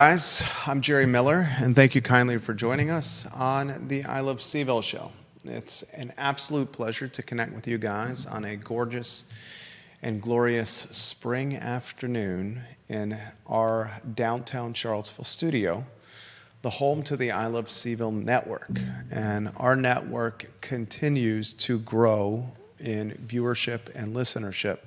Guys, I'm Jerry Miller, and thank you kindly for joining us on the I Love CVille Show. It's an absolute pleasure to connect with you guys on a gorgeous and glorious spring afternoon in our downtown Charlottesville studio, the home to the I Love CVille Network. And our network continues to grow in viewership and listenership.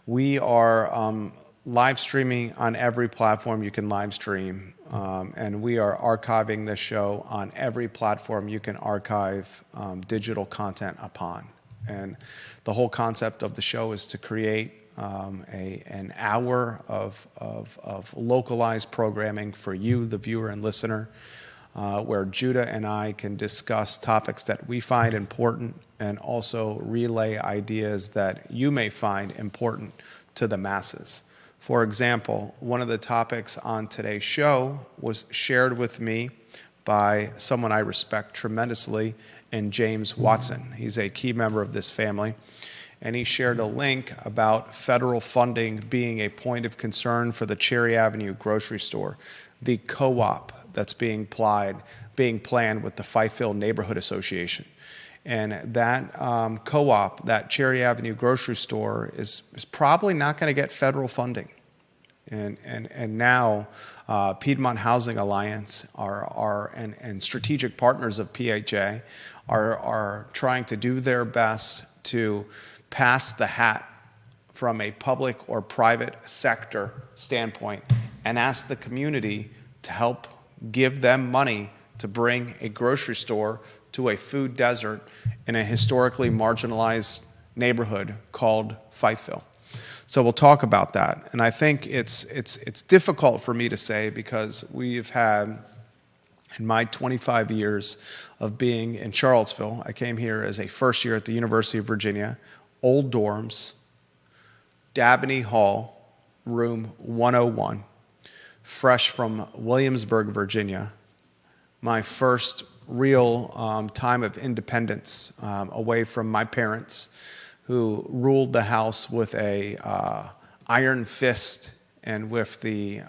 We are live streaming on every platform you can live stream, and we are archiving this show on every platform you can archive digital content upon. And the whole concept of the show is to create an hour of localized programming for you, the viewer and listener, where Judah and I can discuss topics that we find important and also relay ideas that you may find important to the masses. For example, one of the topics on today's show was shared with me by someone I respect tremendously, and James Watson. He's a key member of this family, and he shared a link about federal funding being a point of concern for the Cherry Avenue grocery store, the co-op that's being planned with the CVille Neighborhood Association. And that co-op, that Cherry Avenue grocery store, is probably not going to get federal funding. And now Piedmont Housing Alliance and strategic partners of PHA are trying to do their best to pass the hat from a public or private sector standpoint and ask the community to help give them money to bring a grocery store to a food desert in a historically marginalized neighborhood called CVille. So we'll talk about that. And I think it's difficult for me to say because we've had, in my 25 years of being in Charlottesville, I came here as a first year at the University of Virginia, old dorms, Dabney Hall, room 101, fresh from Williamsburg, Virginia, my first real time of independence away from my parents, who ruled the house with a iron fist and with the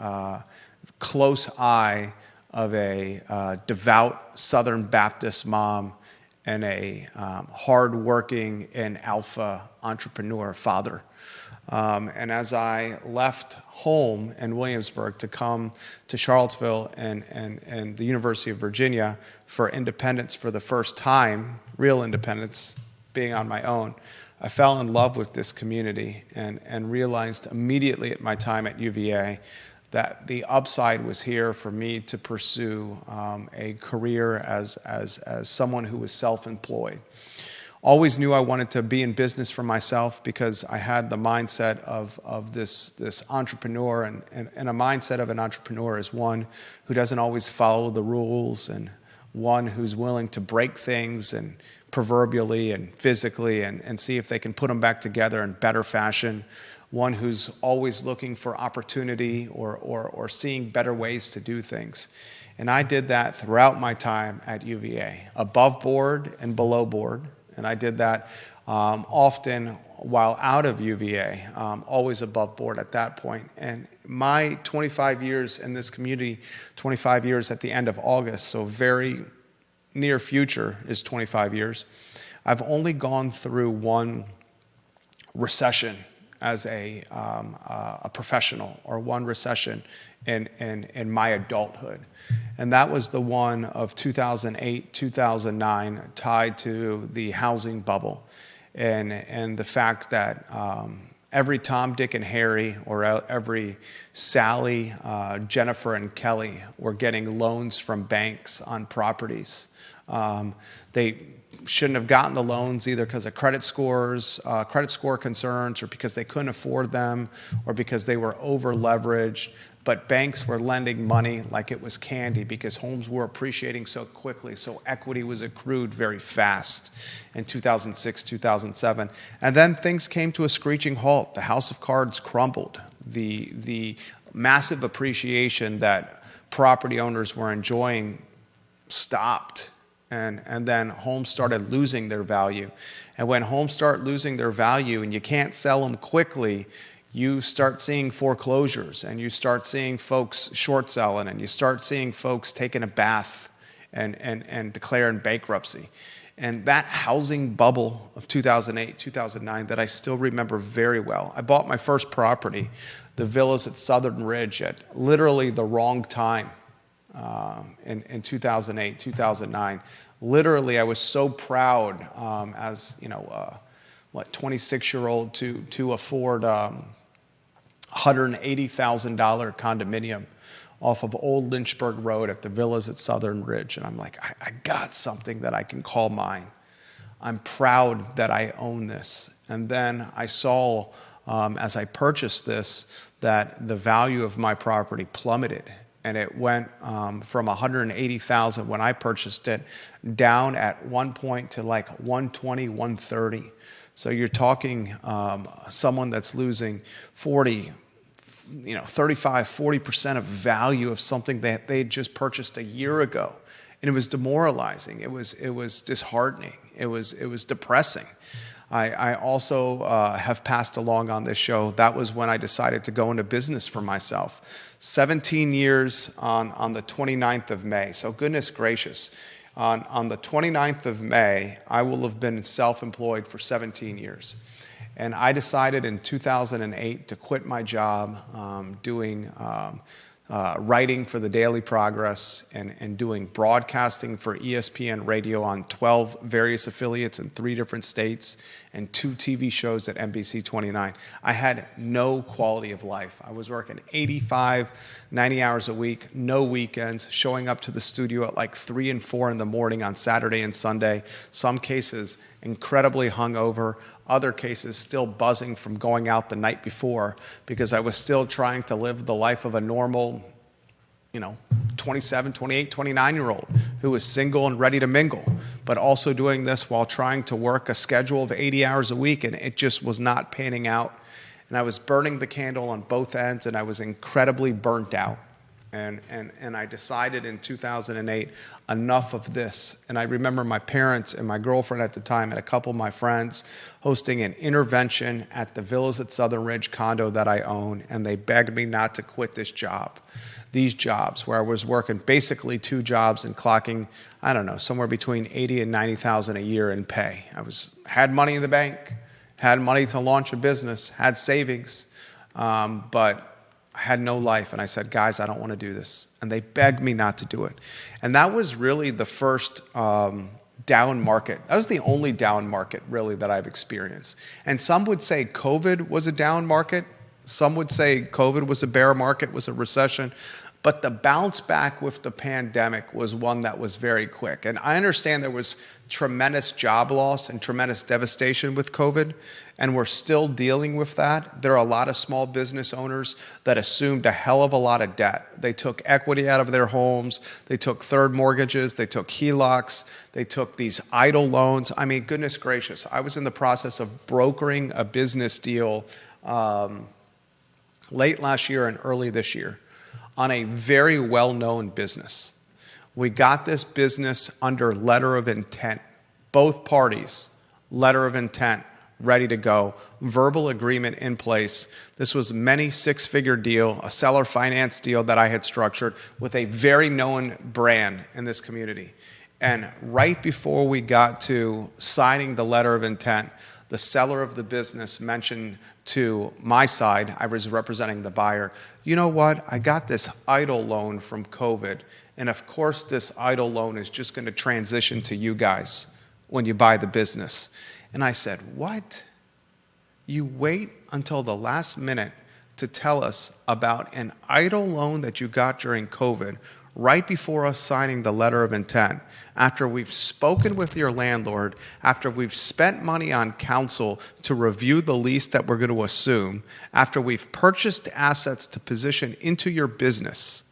close eye of a devout Southern Baptist mom and a hard-working and alpha entrepreneur father. And as I left home in Williamsburg to come to Charlottesville and the University of Virginia for independence for the first time, real independence, being on my own, I fell in love with this community and realized immediately at my time at UVA that the upside was here for me to pursue a career as someone who was self-employed. Always knew I wanted to be in business for myself because I had the mindset of this entrepreneur, and a mindset of an entrepreneur is one who doesn't always follow the rules and one who's willing to break things and proverbially and physically and see if they can put them back together in better fashion, one who's always looking for opportunity or seeing better ways to do things. And I did that throughout my time at UVA, above board and below board. And I did that often while out of UVA, always above board at that point. And my 25 years in this community, 25 years at the end of August, so very near future is 25 years, I've only gone through one recession as a professional, or one recession in my adulthood. And that was the one of 2008, 2009, tied to the housing bubble and the fact that every Tom, Dick, and Harry, or every Sally, Jennifer, and Kelly were getting loans from banks on properties. They shouldn't have gotten the loans either because of credit score concerns, or because they couldn't afford them, or because they were over leveraged. But banks were lending money like it was candy because homes were appreciating so quickly, so equity was accrued very fast in 2006, 2007. And then things came to a screeching halt. The house of cards crumbled. The massive appreciation that property owners were enjoying stopped. And then homes started losing their value. And when homes start losing their value and you can't sell them quickly, you start seeing foreclosures, and you start seeing folks short selling, and you start seeing folks taking a bath and declaring bankruptcy. And that housing bubble of 2008, 2009 that I still remember very well. I bought my first property, the villas at Southern Ridge, at literally the wrong time in 2008, 2009. Literally, I was so proud as, 26-year-old to afford $180,000 condominium off of Old Lynchburg Road at the villas at Southern Ridge. And I'm like, I got something that I can call mine. I'm proud that I own this. And then I saw, as I purchased this, that the value of my property plummeted. And it went from $180,000 when I purchased it down at one point to like $120,000, $130,000. So you're talking someone that's losing 35-40% of value of something that they had just purchased a year ago. And it was demoralizing. It was disheartening. It was depressing. I also have passed along on this show. That was when I decided to go into business for myself. 17 years on the 29th of May. So goodness gracious. On the 29th of May, I will have been self-employed for 17 years. And I decided in 2008 to quit my job doing writing for the Daily Progress and doing broadcasting for ESPN Radio on 12 various affiliates in 3 different states and 2 TV shows at NBC 29. I had no quality of life. I was working 85, 90 hours a week, no weekends, showing up to the studio at like 3 and 4 in the morning on Saturday and Sunday, some cases incredibly hungover, other cases still buzzing from going out the night before because I was still trying to live the life of a normal, 27, 28, 29-year-old who was single and ready to mingle, but also doing this while trying to work a schedule of 80 hours a week, and it just was not panning out. And I was burning the candle on both ends, and I was incredibly burnt out. And I decided in 2008, enough of this. And I remember my parents and my girlfriend at the time and a couple of my friends hosting an intervention at the villas at Southern Ridge condo that I own, and they begged me not to quit this job. These jobs where I was working basically 2 jobs and clocking, somewhere between $80,000 and $90,000 a year in pay. Had money in the bank, had money to launch a business, had savings, but I had no life. And I said, guys, I don't want to do this. And they begged me not to do it. And that was really the first down market. That was the only down market really that I've experienced. And some would say COVID was a down market. Some would say COVID was a bear market, was a recession. But the bounce back with the pandemic was one that was very quick. And I understand there was tremendous job loss and tremendous devastation with COVID, and we're still dealing with that. There are a lot of small business owners that assumed a hell of a lot of debt. They took equity out of their homes. They took third mortgages. They took HELOCs. They took these idle loans. I mean, goodness gracious. I was in the process of brokering a business deal late last year and early this year on a very well-known business. We got this business under letter of intent. Both parties, letter of intent, ready to go, verbal agreement in place. This was many 6-figure deal, a seller finance deal that I had structured with a very known brand in this community. And right before we got to signing the letter of intent, the seller of the business mentioned to my side, I was representing the buyer, you know what, I got this idle loan from COVID, and of course this idle loan is just going to transition to you guys when you buy the business. And I said, what? You wait until the last minute to tell us about an idle loan that you got during COVID right before us signing the letter of intent, after we've spoken with your landlord, after we've spent money on counsel to review the lease that we're going to assume, after we've purchased assets to position into your business,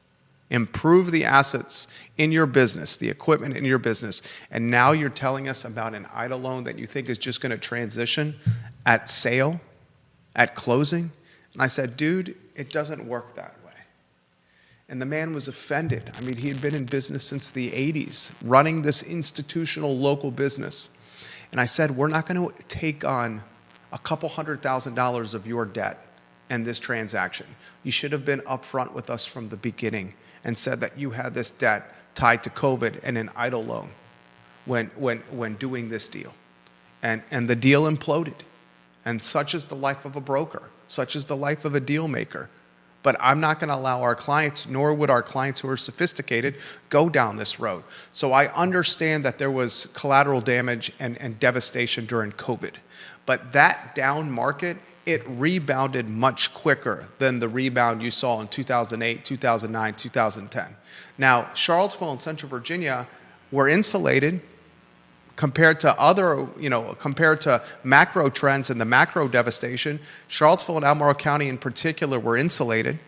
improve the assets in your business, the equipment in your business, and now you're telling us about an idle loan that you think is just going to transition at sale, at closing? And I said, dude, it doesn't work that way. And the man was offended. I mean, he had been in business since the 80s, running this institutional local business. And I said, we're not going to take on a couple $100,000 of your debt and this transaction. You should have been upfront with us from the beginning and said that you had this debt tied to COVID and an idle loan when doing this deal. And the deal imploded. And such is the life of a broker. Such is the life of a deal maker. But I'm not going to allow our clients, nor would our clients who are sophisticated, go down this road. So I understand that there was collateral damage and devastation during COVID. But that down market, it rebounded much quicker than the rebound you saw in 2008, 2009, 2010. Now, Charlottesville and Central Virginia were insulated compared to compared to macro trends and the macro devastation. Charlottesville and Albemarle County in particular were insulated,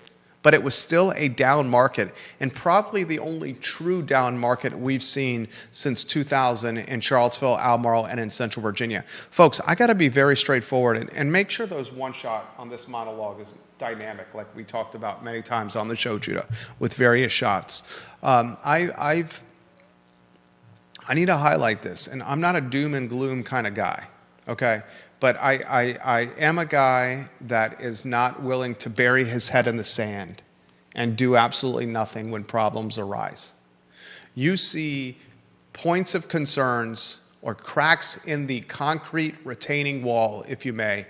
but it was still a down market, and probably the only true down market we've seen since 2000 in Charlottesville, Albemarle, and in Central Virginia. Folks, I got to be very straightforward and make sure those one shot on this monologue is dynamic, like we talked about many times on the show, Judah, with various shots. I need to highlight this, and I'm not a doom and gloom kind of guy, okay? But I am a guy that is not willing to bury his head in the sand and do absolutely nothing when problems arise. You see points of concerns or cracks in the concrete retaining wall, if you may,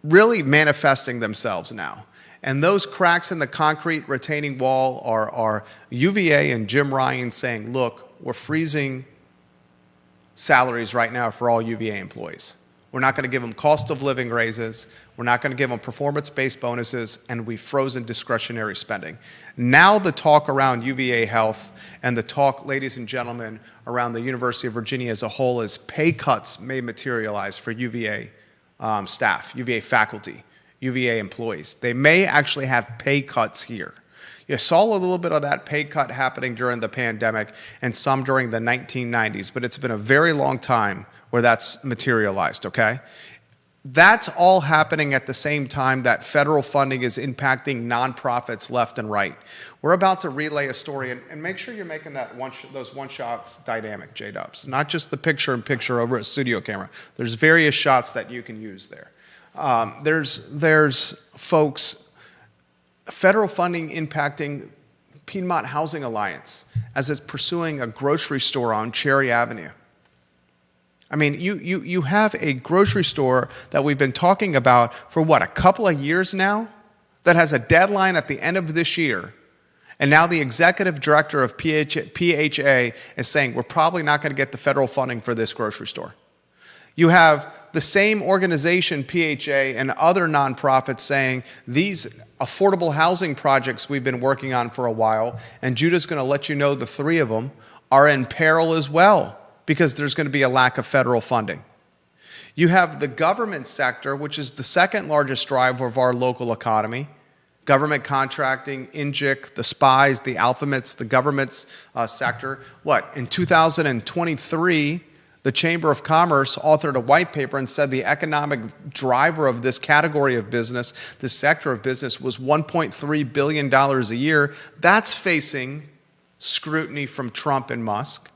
really manifesting themselves now. And those cracks in the concrete retaining wall are UVA and Jim Ryan saying, look, we're freezing salaries right now for all UVA employees. We're not going to give them cost of living raises. We're not going to give them performance-based bonuses, and we've frozen discretionary spending. Now the talk around UVA Health and the talk, ladies and gentlemen, around the University of Virginia as a whole is pay cuts may materialize for UVA staff, UVA faculty, UVA employees. They may actually have pay cuts here. You saw a little bit of that pay cut happening during the pandemic and some during the 1990s, but it's been a very long time where that's materialized, okay? That's all happening at the same time that federal funding is impacting nonprofits left and right. We're about to relay a story, and make sure you're making that those one shots dynamic, J-Dubs, not just the picture-in-picture over a studio camera. There's various shots that you can use there. There's folks, federal funding impacting Piedmont Housing Alliance as it's pursuing a grocery store on Cherry Avenue. I mean, you have a grocery store that we've been talking about for what, a couple of years now, that has a deadline at the end of this year. And now the executive director of PHA is saying we're probably not going to get the federal funding for this grocery store. You have the same organization, PHA, and other nonprofits saying these affordable housing projects we've been working on for a while, and Judah's going to let you know the three of them are in peril as well because there's going to be a lack of federal funding. You have the government sector, which is the second largest driver of our local economy. Government contracting, INJIC, the SPIES, the Alphamets, the government's sector. What, in 2023, the Chamber of Commerce authored a white paper and said the economic driver of this category of business, this sector of business, was $1.3 billion a year. That's facing scrutiny from Trump and Musk.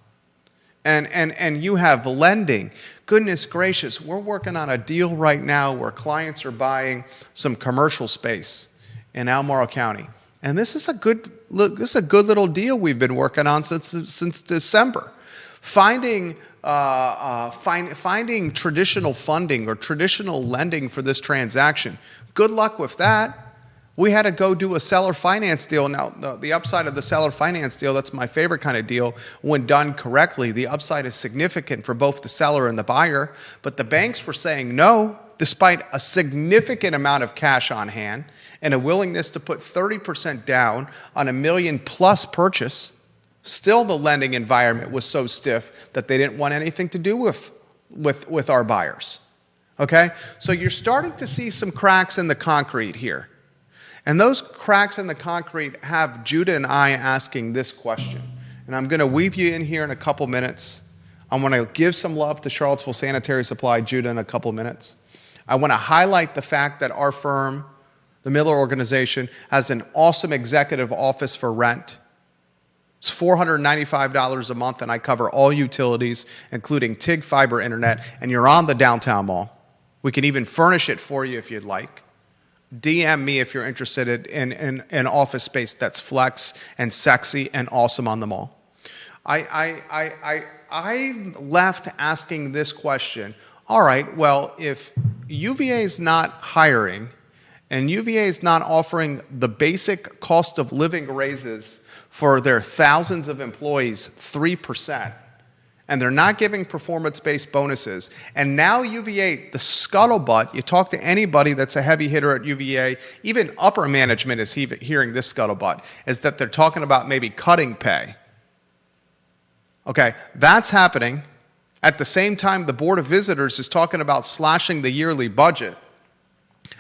And you have lending. Goodness gracious, we're working on a deal right now where clients are buying some commercial space in Albemarle County. And this is a good little deal we've been working on since December. Finding traditional funding or traditional lending for this transaction. Good luck with that. We had to go do a seller finance deal. Now, the upside of the seller finance deal, that's my favorite kind of deal. When done correctly, the upside is significant for both the seller and the buyer. But the banks were saying no, despite a significant amount of cash on hand and a willingness to put 30% down on $1 million+ purchase. Still, the lending environment was so stiff that they didn't want anything to do with our buyers. Okay? So you're starting to see some cracks in the concrete here. And those cracks in the concrete have Judah and I asking this question. And I'm going to weave you in here in a couple minutes. I want to give some love to Charlottesville Sanitary Supply, Judah, in a couple minutes. I want to highlight the fact that our firm, the Miller Organization, has an awesome executive office for rent. It's $495 a month, and I cover all utilities, including TIG fiber internet, and you're on the downtown mall. We can even furnish it for you if you'd like. DM me if you're interested in an office space that's flex and sexy and awesome on the mall. I left asking this question. All right, well, if UVA is not hiring and UVA is not offering the basic cost of living raises for their thousands of employees, 3%, and they're not giving performance-based bonuses, and now UVA, the scuttlebutt, you talk to anybody that's a heavy hitter at UVA, even upper management is hearing this scuttlebutt, is that they're talking about maybe cutting pay. Okay, that's happening. At the same time, the Board of Visitors is talking about slashing the yearly budget.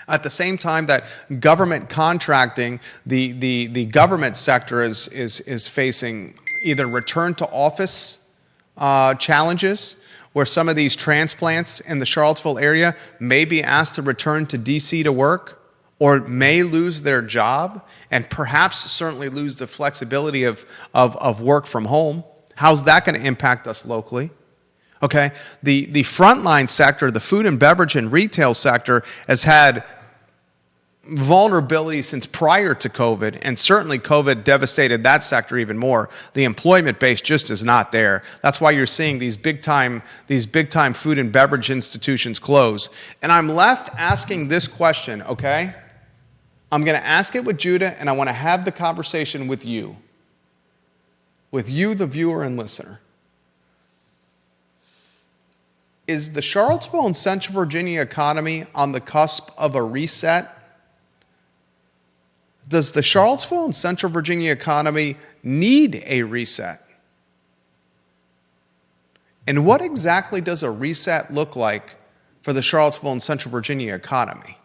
At the same time that government contracting, the government sector is facing either return to office challenges, where some of these transplants in the Charlottesville area may be asked to return to DC to work, or may lose their job, and perhaps certainly lose the flexibility of work from home. How's that going to impact us locally? Okay, the frontline sector, the food and beverage and retail sector, has had vulnerability since prior to COVID, and certainly COVID devastated that sector even more. The employment base just is not there. That's why you're seeing these big time food and beverage institutions close. And I'm left asking this question, okay? I'm going to ask it with Judah, and I want to have the conversation with you, the viewer and listener. Is the Charlottesville and Central Virginia economy on the cusp of a reset? Does the Charlottesville and Central Virginia economy need a reset? And what exactly does a reset look like for the Charlottesville and Central Virginia economy?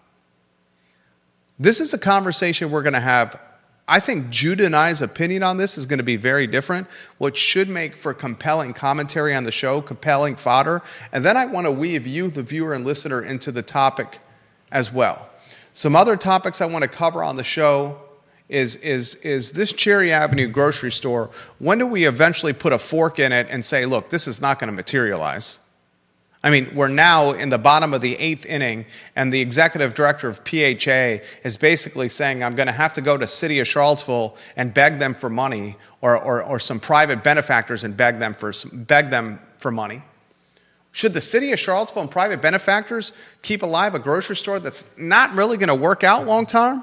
This is a conversation we're going to have. I think Judah and I's opinion on this is going to be very different, which should make for compelling commentary on the show, compelling fodder. And then I want to weave you, the viewer and listener, into the topic as well. Some other topics I want to cover on the show is this Cherry Avenue grocery store. When do we eventually put a fork in it and say, look, this is not going to materialize? I mean, we're now in the bottom of the 8th inning, and the executive director of PHA is basically saying, I'm going to have to go to City of Charlottesville and beg them for money, or some private benefactors and beg them for money. Should the City of Charlottesville and private benefactors keep alive a grocery store that's not really going to work out long term?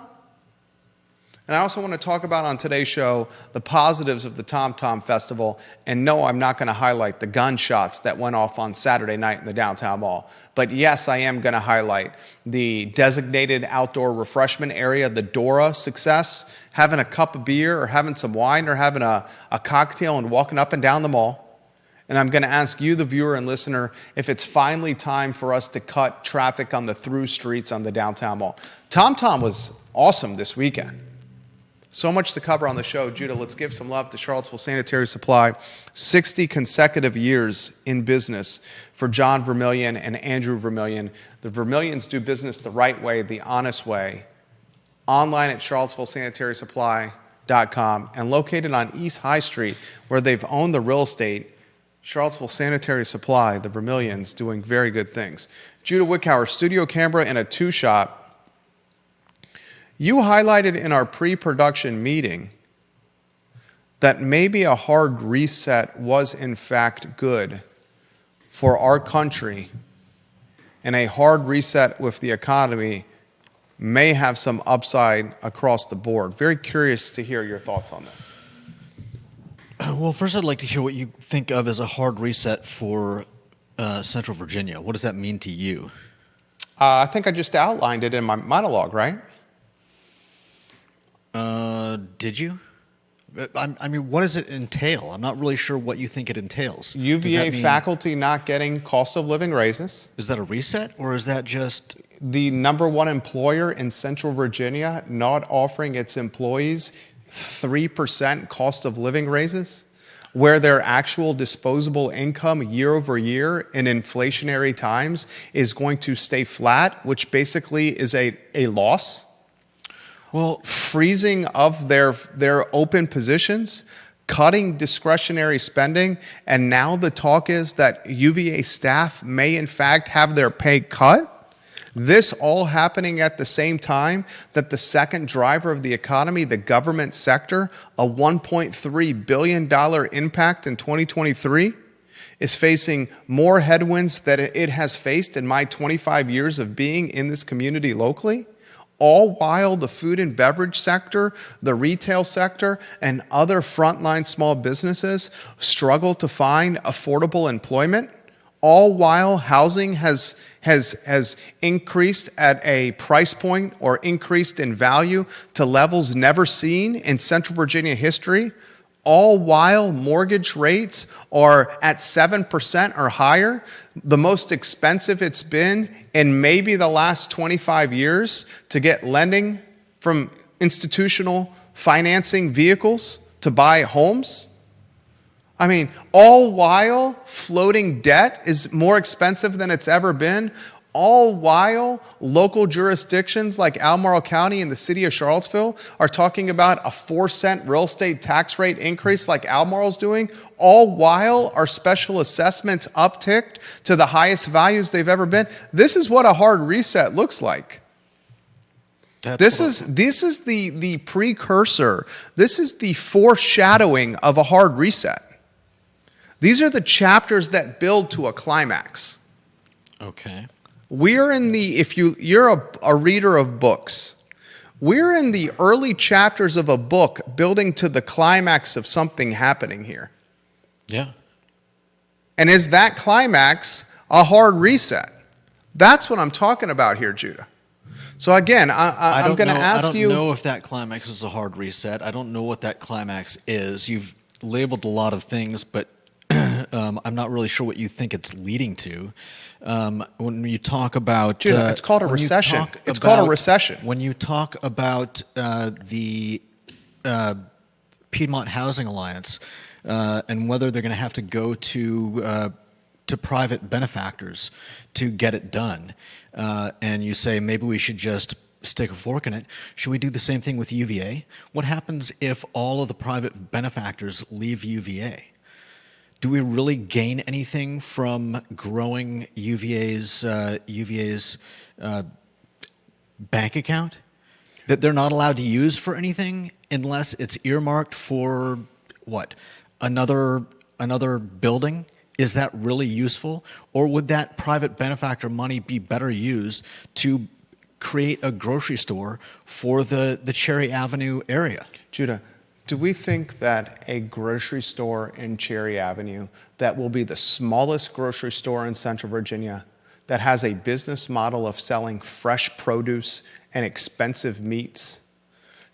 And I also want to talk about on today's show the positives of the Tom Tom Festival. And no, I'm not going to highlight the gunshots that went off on Saturday night in the downtown mall. But yes, I am going to highlight the designated outdoor refreshment area, the DORA success, having a cup of beer or having some wine or having a cocktail and walking up and down the mall. And I'm going to ask you, the viewer and listener, if it's finally time for us to cut traffic on the through streets on the downtown mall. Tom Tom was awesome this weekend. So much to cover on the show. Judah, let's give some love to Charlottesville Sanitary Supply. 60 consecutive years in business for John Vermillion and Andrew Vermillion. The Vermillions do business the right way, the honest way. Online at charlottesvillesanitarysupply.com and located on East High Street, where they've owned the real estate. Charlottesville Sanitary Supply, the Vermillions, doing very good things. Judah Wickhauer, studio camera and a two-shot. You highlighted in our pre-production meeting that maybe a hard reset was in fact good for our country, and a hard reset with the economy may have some upside across the board. Very curious to hear your thoughts on this. Well, first I'd like to hear what you think of as a hard reset for Central Virginia. What does that mean to you? I think I just outlined it in my monologue, right? Did you? I mean, what does it entail? I'm not really sure what you think it entails. UVA faculty not getting cost of living raises. Is that a reset, or is that just... The number one employer in Central Virginia not offering its employees 3% cost of living raises, where their actual disposable income year over year in inflationary times is going to stay flat, which basically is a loss? Well, freezing of their open positions, cutting discretionary spending, and now the talk is that UVA staff may in fact have their pay cut. This all happening at the same time that the second driver of the economy, the government sector, a $1.3 billion impact in 2023, is facing more headwinds than it has faced in my 25 years of being in this community locally, all while the food and beverage sector, the retail sector, and other frontline small businesses struggle to find affordable employment, all while housing has increased at a price point or increased in value to levels never seen in Central Virginia history, all while mortgage rates are at 7% or higher, the most expensive it's been in maybe the last 25 years to get lending from institutional financing vehicles to buy homes. I mean, all while floating debt is more expensive than it's ever been, all while local jurisdictions like Albemarle County and the city of Charlottesville are talking about a 4-cent real estate tax rate increase like Albemarle's doing, all while our special assessments upticked to the highest values they've ever been. This is what a hard reset looks like. This is the precursor. This is the foreshadowing of a hard reset. These are the chapters that build to a climax. Okay. We're in the, if you're a reader of books, we're in the early chapters of a book building to the climax of something happening here. Yeah. And is that climax a hard reset? That's what I'm talking about here, Judah. So again, I'm going to ask you. I don't know if that climax is a hard reset. I don't know what that climax is. You've labeled a lot of things, but I'm not really sure what you think it's leading to. When you talk about... Judah, it's called a recession. It's called a recession. When you talk about the Piedmont Housing Alliance and whether they're going to have to go to private benefactors to get it done, and you say maybe we should just stick a fork in it, should we do the same thing with UVA? What happens if all of the private benefactors leave UVA? Do we really gain anything from growing UVA's bank account that they're not allowed to use for anything unless it's earmarked for what? Another building? Is that really useful? Or would that private benefactor money be better used to create a grocery store for the Cherry Avenue area? Judah, do we think that a grocery store in Cherry Avenue that will be the smallest grocery store in Central Virginia, that has a business model of selling fresh produce and expensive meats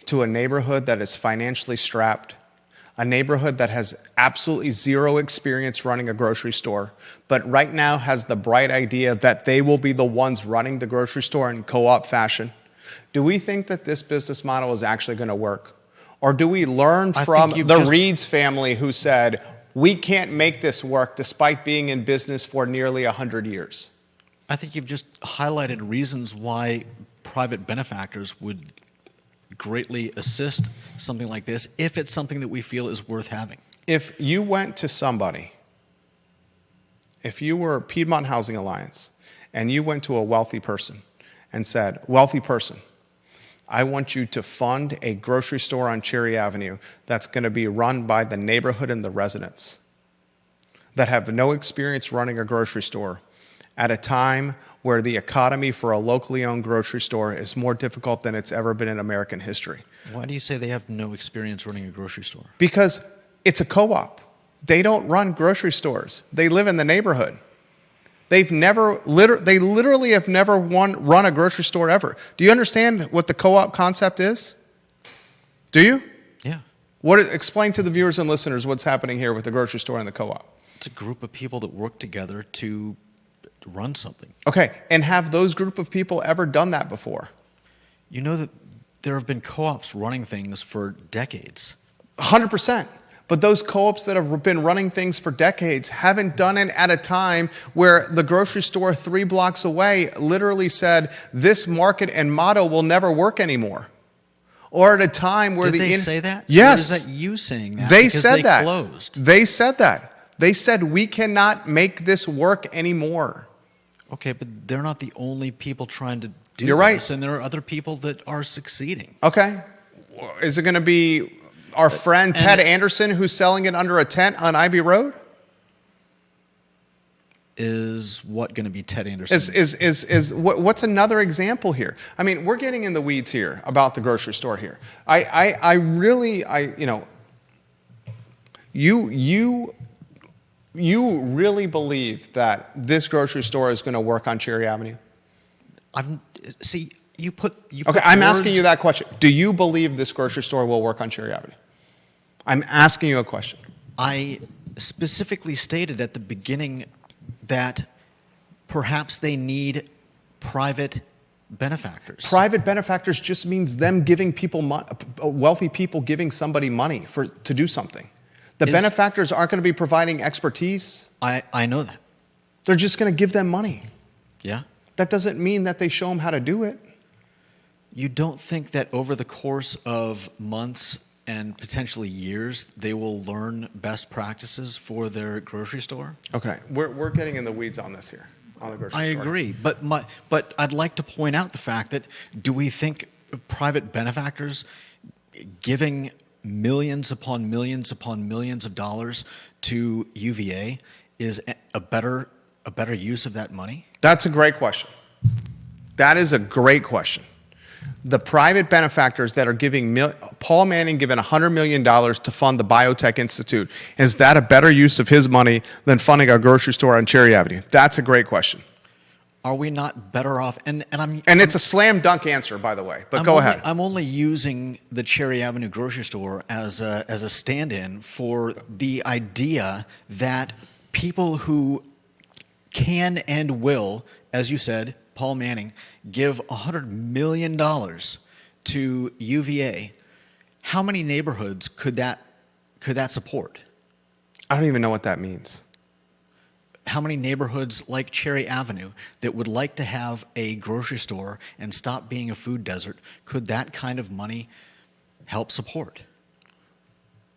to a neighborhood that is financially strapped, a neighborhood that has absolutely zero experience running a grocery store, but right now has the bright idea that they will be the ones running the grocery store in co-op fashion? Do we think that this business model is actually going to work? Or do we learn from the Reeds family who said, we can't make this work despite being in business for nearly 100 years? I think you've just highlighted reasons why private benefactors would greatly assist something like this if it's something that we feel is worth having. If you went to somebody, if you were Piedmont Housing Alliance, and you went to a wealthy person and said, wealthy person, I want you to fund a grocery store on Cherry Avenue that's going to be run by the neighborhood and the residents that have no experience running a grocery store at a time where the economy for a locally owned grocery store is more difficult than it's ever been in American history. Why do you say they have no experience running a grocery store? Because it's a co-op. They don't run grocery stores. They live in the neighborhood. They literally have never run a grocery store ever. Do you understand what the co-op concept is? Do you? Yeah. Explain to the viewers and listeners what's happening here with the grocery store and the co-op. It's a group of people that work together to run something. Okay, and have those group of people ever done that before? You know that there have been co-ops running things for decades. 100%. But those co-ops that have been running things for decades haven't done it at a time where the grocery store 3 blocks away literally said, this market and motto will never work anymore. Or at a time where Did they say that? Yes. Or is that you saying that? They said that. Closed? They said that. They said, we cannot make this work anymore. Okay, but they're not the only people trying to do You're right. this, and there are other people that are succeeding. Okay. Is it going to be our friend Ted Anderson who's selling it under a tent on Ivy Road? Is what going to be Ted Anderson? What's another example here? I mean, we're getting in the weeds here about the grocery store here. You really believe that this grocery store is going to work on Cherry Avenue? You put Okay, I'm words- asking you that question. Do you believe this grocery store will work on Cherry Avenue? I'm asking you a question. I specifically stated at the beginning that perhaps they need private benefactors. Private benefactors just means them giving people wealthy people giving somebody money to do something. The benefactors aren't going to be providing expertise. I know that. They're just going to give them money. Yeah. That doesn't mean that they show them how to do it. You don't think that over the course of months and potentially years, they will learn best practices for their grocery store? Okay, we're getting in the weeds on this here, on the grocery store. I agree, but I'd like to point out the fact that do we think private benefactors giving millions upon millions upon millions of dollars to UVA is a better use of that money? That's a great question. That is a great question. The private benefactors that are giving Paul Manning given $100 million to fund the Biotech Institute, is that a better use of his money than funding a grocery store on Cherry Avenue? That's a great question. Are we not better off? And it's a slam dunk answer, by the way. But go ahead. I'm only using the Cherry Avenue grocery store as a stand-in for the idea that people who can and will, as you said, Paul Manning, give $100 million to UVA. How many neighborhoods could that support? I don't even know what that means. How many neighborhoods like Cherry Avenue that would like to have a grocery store and stop being a food desert, could that kind of money help support?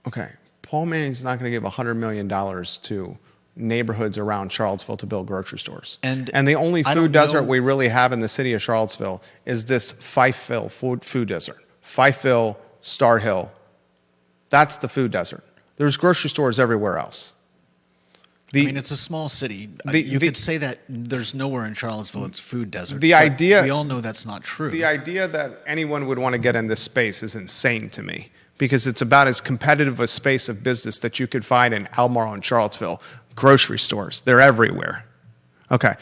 Okay. Paul Manning's not going to give $100 million to neighborhoods around Charlottesville to build grocery stores. And the only food desert we really have in the city of Charlottesville is this Fifeville food desert. Fifeville, Star Hill. That's the food desert. There's grocery stores everywhere else. It's a small city. You could say that there's nowhere in Charlottesville it's food desert. We all know that's not true. The idea that anyone would want to get in this space is insane to me, because it's about as competitive a space of business that you could find in Albemarle and Charlottesville. Grocery stores, they're everywhere. Okay,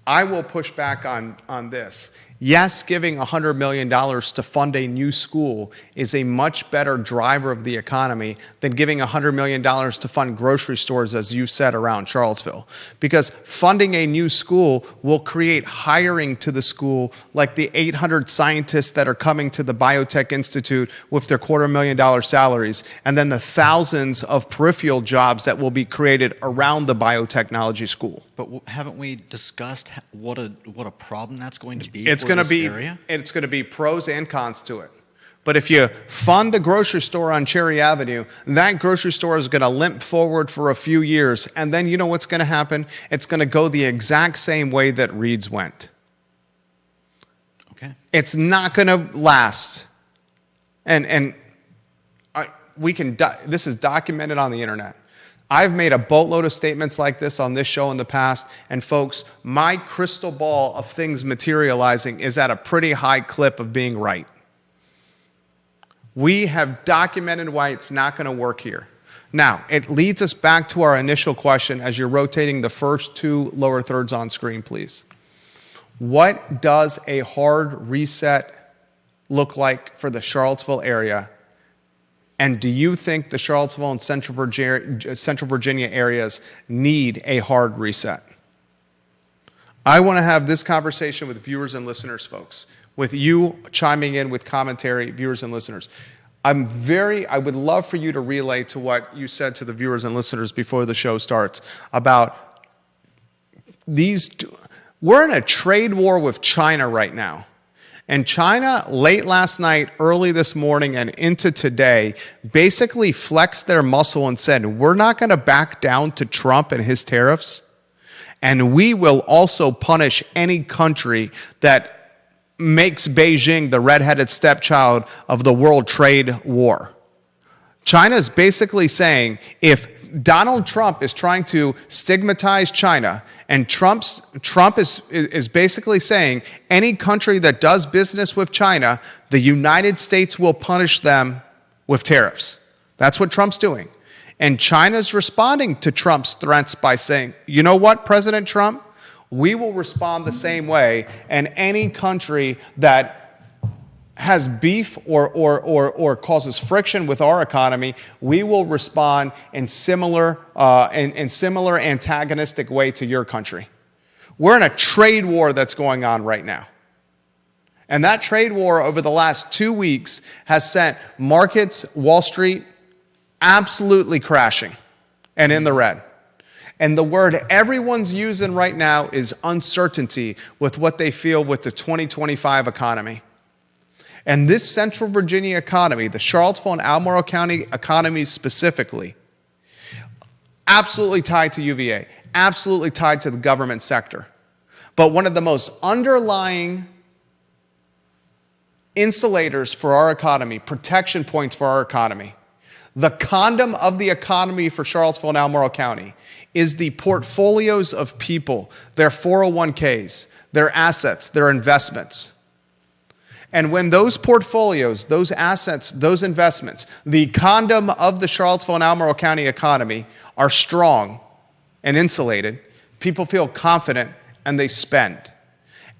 I will push back on this. Yes, giving $100 million to fund a new school is a much better driver of the economy than giving $100 million to fund grocery stores, as you said, around Charlottesville. Because funding a new school will create hiring to the school, like the 800 scientists that are coming to the Biotech Institute with their $250,000 salaries, and then the thousands of peripheral jobs that will be created around the biotechnology school. But haven't we discussed what a problem that's going to be? It's going to be pros and cons to it. But if you fund a grocery store on Cherry Avenue, that grocery store is going to limp forward for a few years, and then you know what's going to happen? It's going to go the exact same way that Reed's went. Okay. It's not going to last. This is documented on the internet. I've made a boatload of statements like this on this show in the past, and folks, my crystal ball of things materializing is at a pretty high clip of being right. We have documented why it's not going to work here. Now, it leads us back to our initial question as you're rotating the first two lower thirds on screen, please. What does a hard reset look like for the Charlottesville area? And do you think the Charlottesville and Central Virginia areas need a hard reset? I want to have this conversation with viewers and listeners, folks, with you chiming in with commentary, viewers and listeners. I would love for you to relay to what you said to the viewers and listeners before the show starts about these. We're in a trade war with China right now. And China, late last night, early this morning, and into today, basically flexed their muscle and said, we're not going to back down to Trump and his tariffs. And we will also punish any country that makes Beijing the redheaded stepchild of the world trade war. China is basically saying if Donald Trump is trying to stigmatize China, and Trump is basically saying any country that does business with China, the United States will punish them with tariffs. That's what Trump's doing. And China's responding to Trump's threats by saying, you know what, President Trump? We will respond the same way, and any country that has beef or causes friction with our economy, we will respond in similar antagonistic way to your country. We're in a trade war that's going on right now. And that trade war over the last 2 weeks has sent markets, Wall Street, absolutely crashing and in the red. And the word everyone's using right now is uncertainty with what they feel with the 2025 economy. And this Central Virginia economy, the Charlottesville and Albemarle County economies specifically, absolutely tied to UVA, absolutely tied to the government sector. But one of the most underlying insulators for our economy, protection points for our economy, the condom of the economy for Charlottesville and Albemarle County is the portfolios of people, their 401ks, their assets, their investments. And when those portfolios, those assets, those investments, the condom of the Charlottesville and Albemarle County economy are strong and insulated, people feel confident and they spend.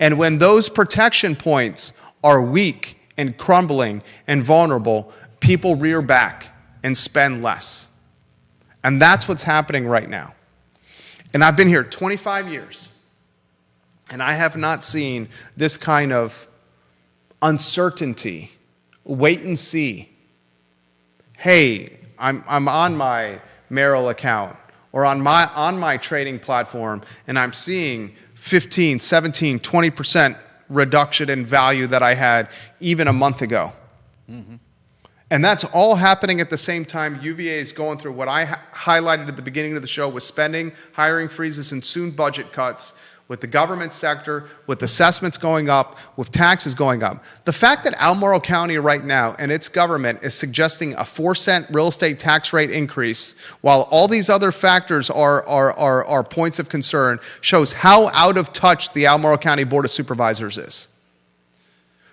And when those protection points are weak and crumbling and vulnerable, people rear back and spend less. And that's what's happening right now. And I've been here 25 years, and I have not seen this kind of uncertainty, wait and see. Hey, I'm on my Merrill account or on my trading platform, and I'm seeing 15, 17, 20% reduction in value that I had even a month ago. Mm-hmm. And that's all happening at the same time UVA is going through what I highlighted at the beginning of the show with spending, hiring freezes, and soon budget cuts, with the government sector, with assessments going up, with taxes going up. The fact that Albemarle County right now and its government is suggesting a 4-cent real estate tax rate increase, while all these other factors are points of concern, shows how out of touch the Albemarle County Board of Supervisors is.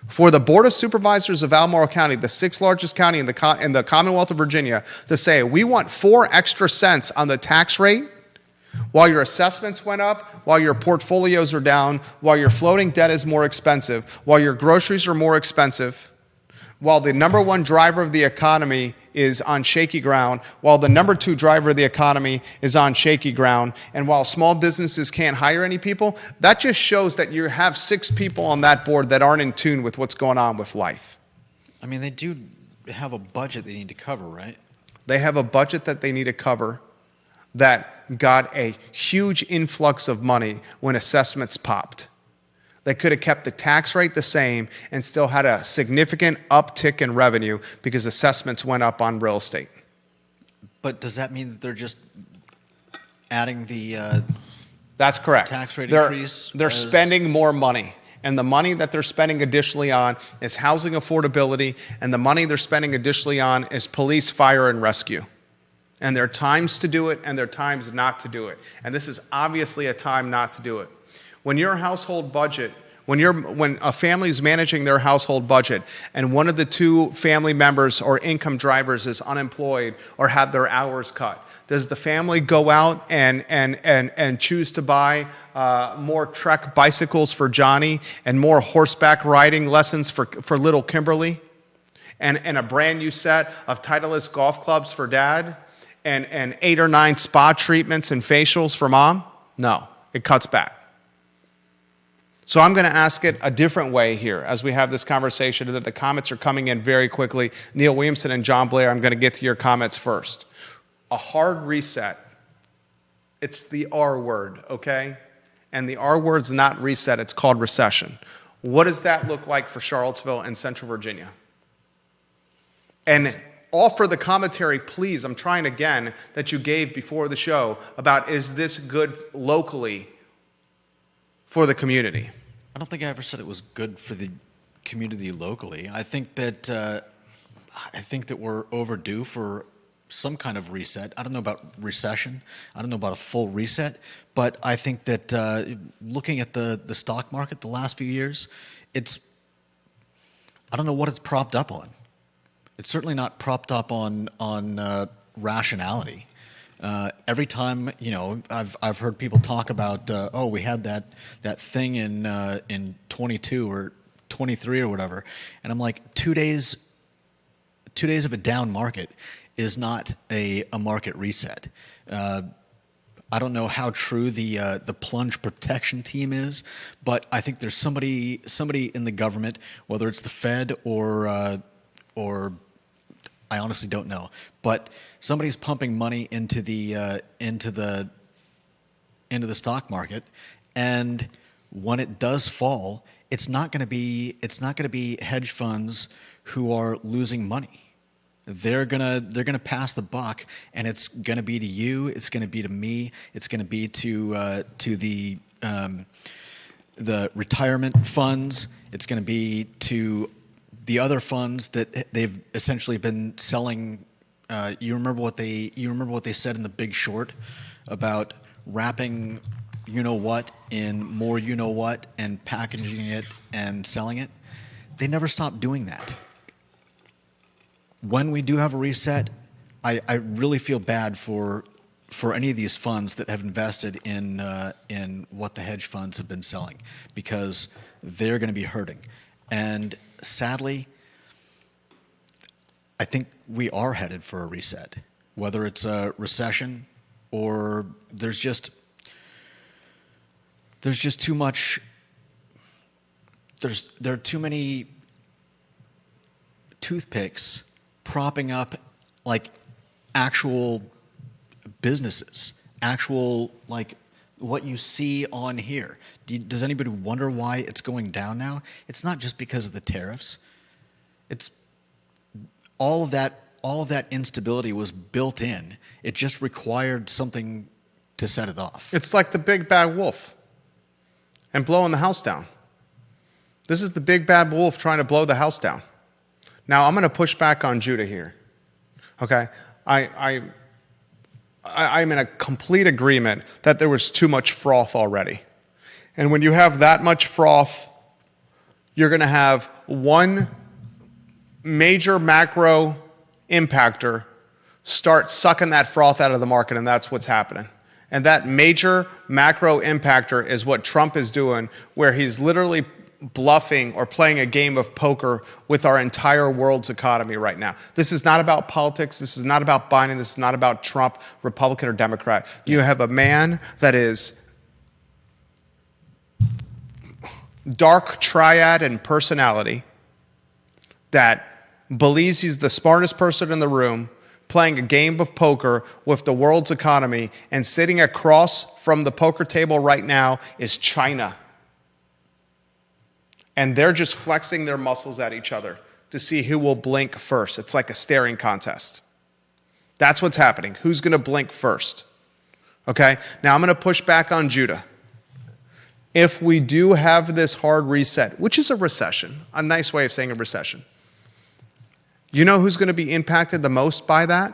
For the Board of Supervisors of Albemarle County, the 6th largest county in the Commonwealth of Virginia, to say, we want 4 extra cents on the tax rate, while your assessments went up, while your portfolios are down, while your floating debt is more expensive, while your groceries are more expensive, while the number 1 driver of the economy is on shaky ground, while the number 2 driver of the economy is on shaky ground, and while small businesses can't hire any people, that just shows that you have 6 people on that board that aren't in tune with what's going on with life. I mean, they do have a budget they need to cover, right? They have a budget that they need to cover that got a huge influx of money when assessments popped. They could have kept the tax rate the same and still had a significant uptick in revenue because assessments went up on real estate. But does that mean that they're just adding the That's correct. tax rate increase? They're spending more money. And the money that they're spending additionally on is housing affordability, and the money they're spending additionally on is police, fire, and rescue. And there are times to do it, and there are times not to do it. And this is obviously a time not to do it. When your household budget, when a family is managing their household budget, and one of the 2 family members or income drivers is unemployed or had their hours cut, does the family go out and choose to buy more Trek bicycles for Johnny and more horseback riding lessons for little Kimberly, and a brand new set of Titleist golf clubs for Dad? And 8 or 9 spa treatments and facials for Mom? No, it cuts back. So I'm going to ask it a different way here as we have this conversation, that the comments are coming in very quickly. Neil Williamson and John Blair, I'm going to get to your comments first. A hard reset. It's the R word, okay? And the R word's not reset, it's called recession. What does that look like for Charlottesville and Central Virginia? And offer the commentary, please. I'm trying again that you gave before the show about, is this good locally for the community. I don't think I ever said it was good for the community locally. I think that we're overdue for some kind of reset. I don't know about recession. I don't know about a full reset. But I think that looking at the stock market the last few years, I don't know what it's propped up on. It's certainly not propped up on rationality. Every time, I've heard people talk about, we had that thing in 22 or 23 or whatever, and I'm like, 2 days of a down market is not a market reset. I don't know how true the plunge protection team is, but I think there's somebody in the government, whether it's the Fed or I honestly don't know, but somebody's pumping money into the stock market, and when it does fall, it's not going to be hedge funds who are losing money. They're gonna pass the buck, and it's gonna be to you. It's gonna be to me. It's gonna be to the retirement funds. It's gonna be to the other funds that they've essentially been selling. You remember what they said in The Big Short about wrapping what in more what and packaging it and selling it? They never stopped doing that. When we do have a reset, I really feel bad for any of these funds that have invested in what the hedge funds have been selling, because they're going to be hurting. And sadly, I think we are headed for a reset, whether it's a recession or there's just too much. There are too many toothpicks propping up like actual businesses, actual like what you see on here. Does anybody wonder why it's going down now? It's not just because of the tariffs. It's all of that instability was built in. It just required something to set it off. It's like the big bad wolf and blowing the house down. This is the big bad wolf trying to blow the house down. Now, I'm going to push back on Judah here, okay? I'm in a complete agreement that there was too much froth already. And when you have that much froth, you're going to have one major macro impactor start sucking that froth out of the market, and that's what's happening. And that major macro impactor is what Trump is doing, where he's literally bluffing or playing a game of poker with our entire world's economy right now. This is not about politics. This is not about Biden. This is not about Trump, Republican or Democrat. You have a man that is dark triad in personality, that believes he's the smartest person in the room, playing a game of poker with the world's economy, and sitting across from the poker table right now is China. And they're just flexing their muscles at each other to see who will blink first. It's like a staring contest. That's what's happening. Who's going to blink first? Okay? Now I'm going to push back on Judah. If we do have this hard reset, which is a recession, a nice way of saying a recession, you know who's going to be impacted the most by that?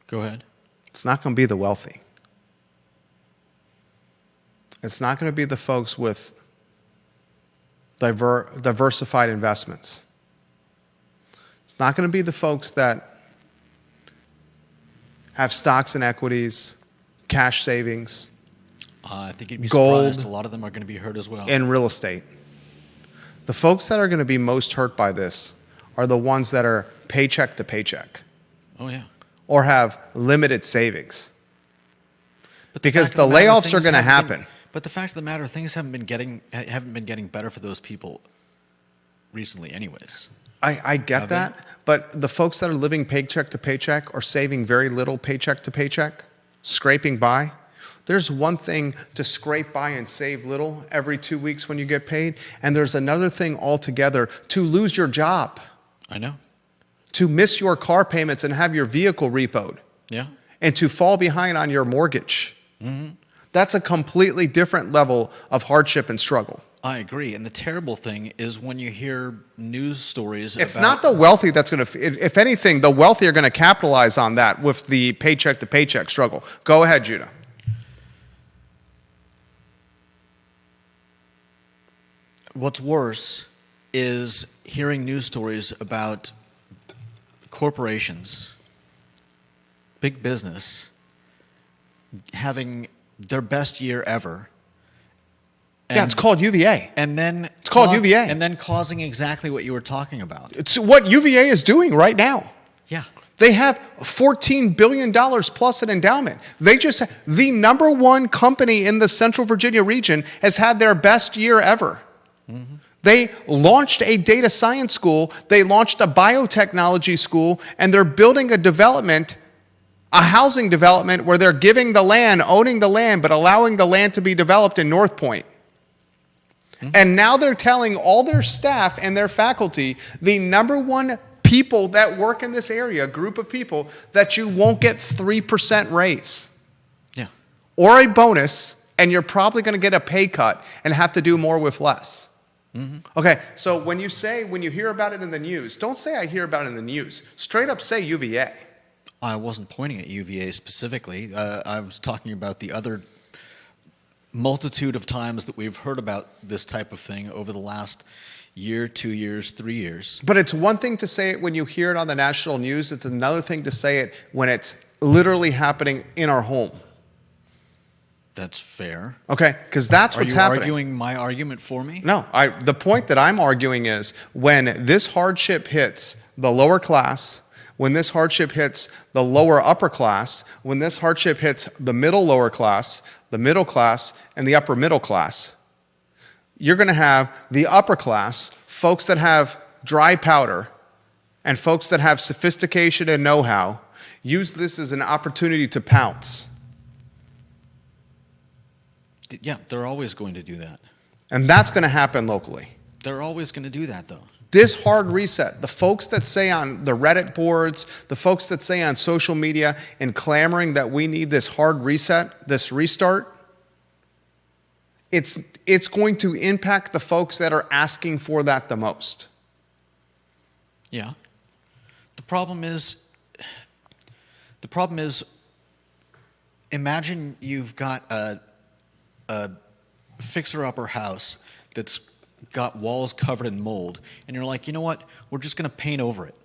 Go ahead. It's not going to be the wealthy. It's not going to be the folks with diversified investments. It's not going to be the folks that have stocks and equities, cash savings, I think you'd be gold, surprised. A lot of them are going to be hurt as well. and real estate. The folks that are going to be most hurt by this are the ones that are paycheck to paycheck. Oh, yeah. Or have limited savings. But Because fact the of matter, layoffs are things going to haven't happen. been- But the fact of the matter, things haven't been getting better for those people recently anyways. I get Have that, but the folks that are living paycheck to paycheck or saving very little paycheck to paycheck, scraping by, there's one thing to scrape by and save little every 2 weeks when you get paid, and there's another thing altogether to lose your job, I know. to miss your car payments and have your vehicle repoed. Yeah. and to fall behind on your mortgage. That's a completely different level of hardship and struggle. I agree. And the terrible thing is when you hear news stories It's about... not the wealthy that's going to, if anything, the wealthy are going to capitalize on that with the paycheck to paycheck struggle. Go ahead, Judah. What's worse is hearing news stories about corporations, big business, having their best year ever. Yeah, it's called UVA. And then It's called UVA. And then causing exactly what you were talking about. It's what UVA is doing right now. Yeah. They have $14 billion plus in endowment. The #1 company in the Central Virginia region has had their best year ever. They launched a data science school, they launched a biotechnology school, and they're building a housing development where they're giving the land, owning the land, but allowing the land to be developed in North Point. And now they're telling all their staff and their faculty, the #1 people that work in this area, group of people, that you won't get 3% raise. Yeah. Or a bonus, and you're probably going to get a pay cut and have to do more with less. Okay, so when you hear about it in the news, don't say I hear about it in the news. Straight up say UVA. I wasn't pointing at UVA specifically. I was talking about the other multitude of times that we've heard about this type of thing over the last year, 2 years, 3 years. But it's one thing to say it when you hear it on the national news. It's another thing to say it when it's literally happening in our home. That's fair. Okay, because that's what's happening. Are you arguing my argument for me? No, the point that I'm arguing is when this hardship hits the lower class, when this hardship hits the lower upper class, when this hardship hits the middle lower class, the middle class, and the upper middle class, you're going to have the upper class, folks that have dry powder, and folks that have sophistication and know-how, use this as an opportunity to pounce. Yeah, they're always going to do that. And that's going to happen locally. They're always going to do that, though. This hard reset, the folks that say on the Reddit boards, the folks that say on social media and clamoring that we need this hard reset, this restart, it's going to impact the folks that are asking for that the most. Yeah. The problem is, imagine you've got a fixer-upper house that's got walls covered in mold, and you're like, you know what, we're just going to paint over it.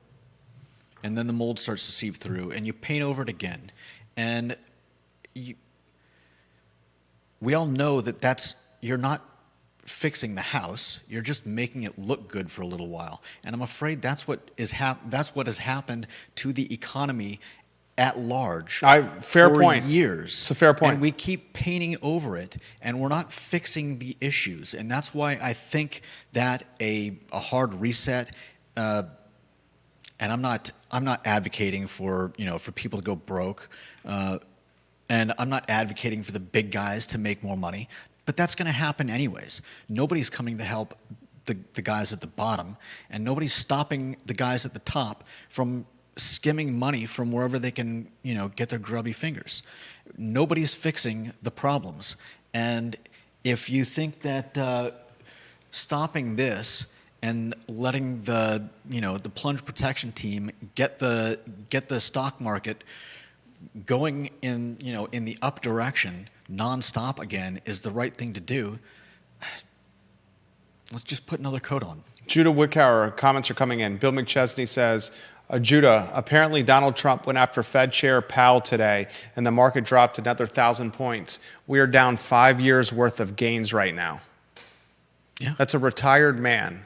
And then the mold starts to seep through, and you paint over it again. And we all know that you're not fixing the house, you're just making it look good for a little while. And I'm afraid that's what has happened to the economy at large Fair point. Years. It's a fair point. And we keep painting over it, and we're not fixing the issues. And that's why I think that a hard reset, and I'm not advocating for people to go broke, and I'm not advocating for the big guys to make more money, but that's going to happen anyways. Nobody's coming to help the guys at the bottom, and nobody's stopping the guys at the top from skimming money from wherever they can, get their grubby fingers. Nobody's fixing the problems. And if you think that stopping this and letting the plunge protection team get the stock market going in the up direction nonstop again is the right thing to do, let's just put another coat on. Judah Wickower, comments are coming in. Bill McChesney says, Judah, apparently Donald Trump went after Fed Chair Powell today, and the market dropped another 1,000 points. We are down 5 years' worth of gains right now. Yeah. That's a retired man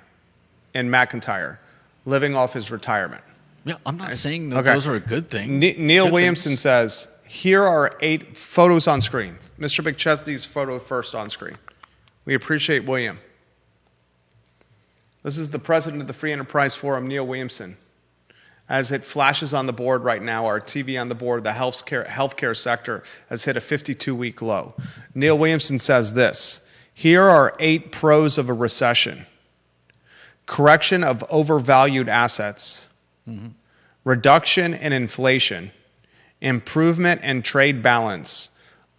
in McIntyre living off his retirement. Yeah, I'm not saying that those are a good thing. Neil Williamson says, here are 8 photos on screen. Mr. McChesney's photo first on screen. We appreciate William. This is the president of the Free Enterprise Forum, Neil Williamson. As it flashes on the board right now, our TV on the board, the healthcare sector has hit a 52-week low. Neil Williamson says this, here are 8 pros of a recession. Correction of overvalued assets, reduction in inflation, improvement and trade balance,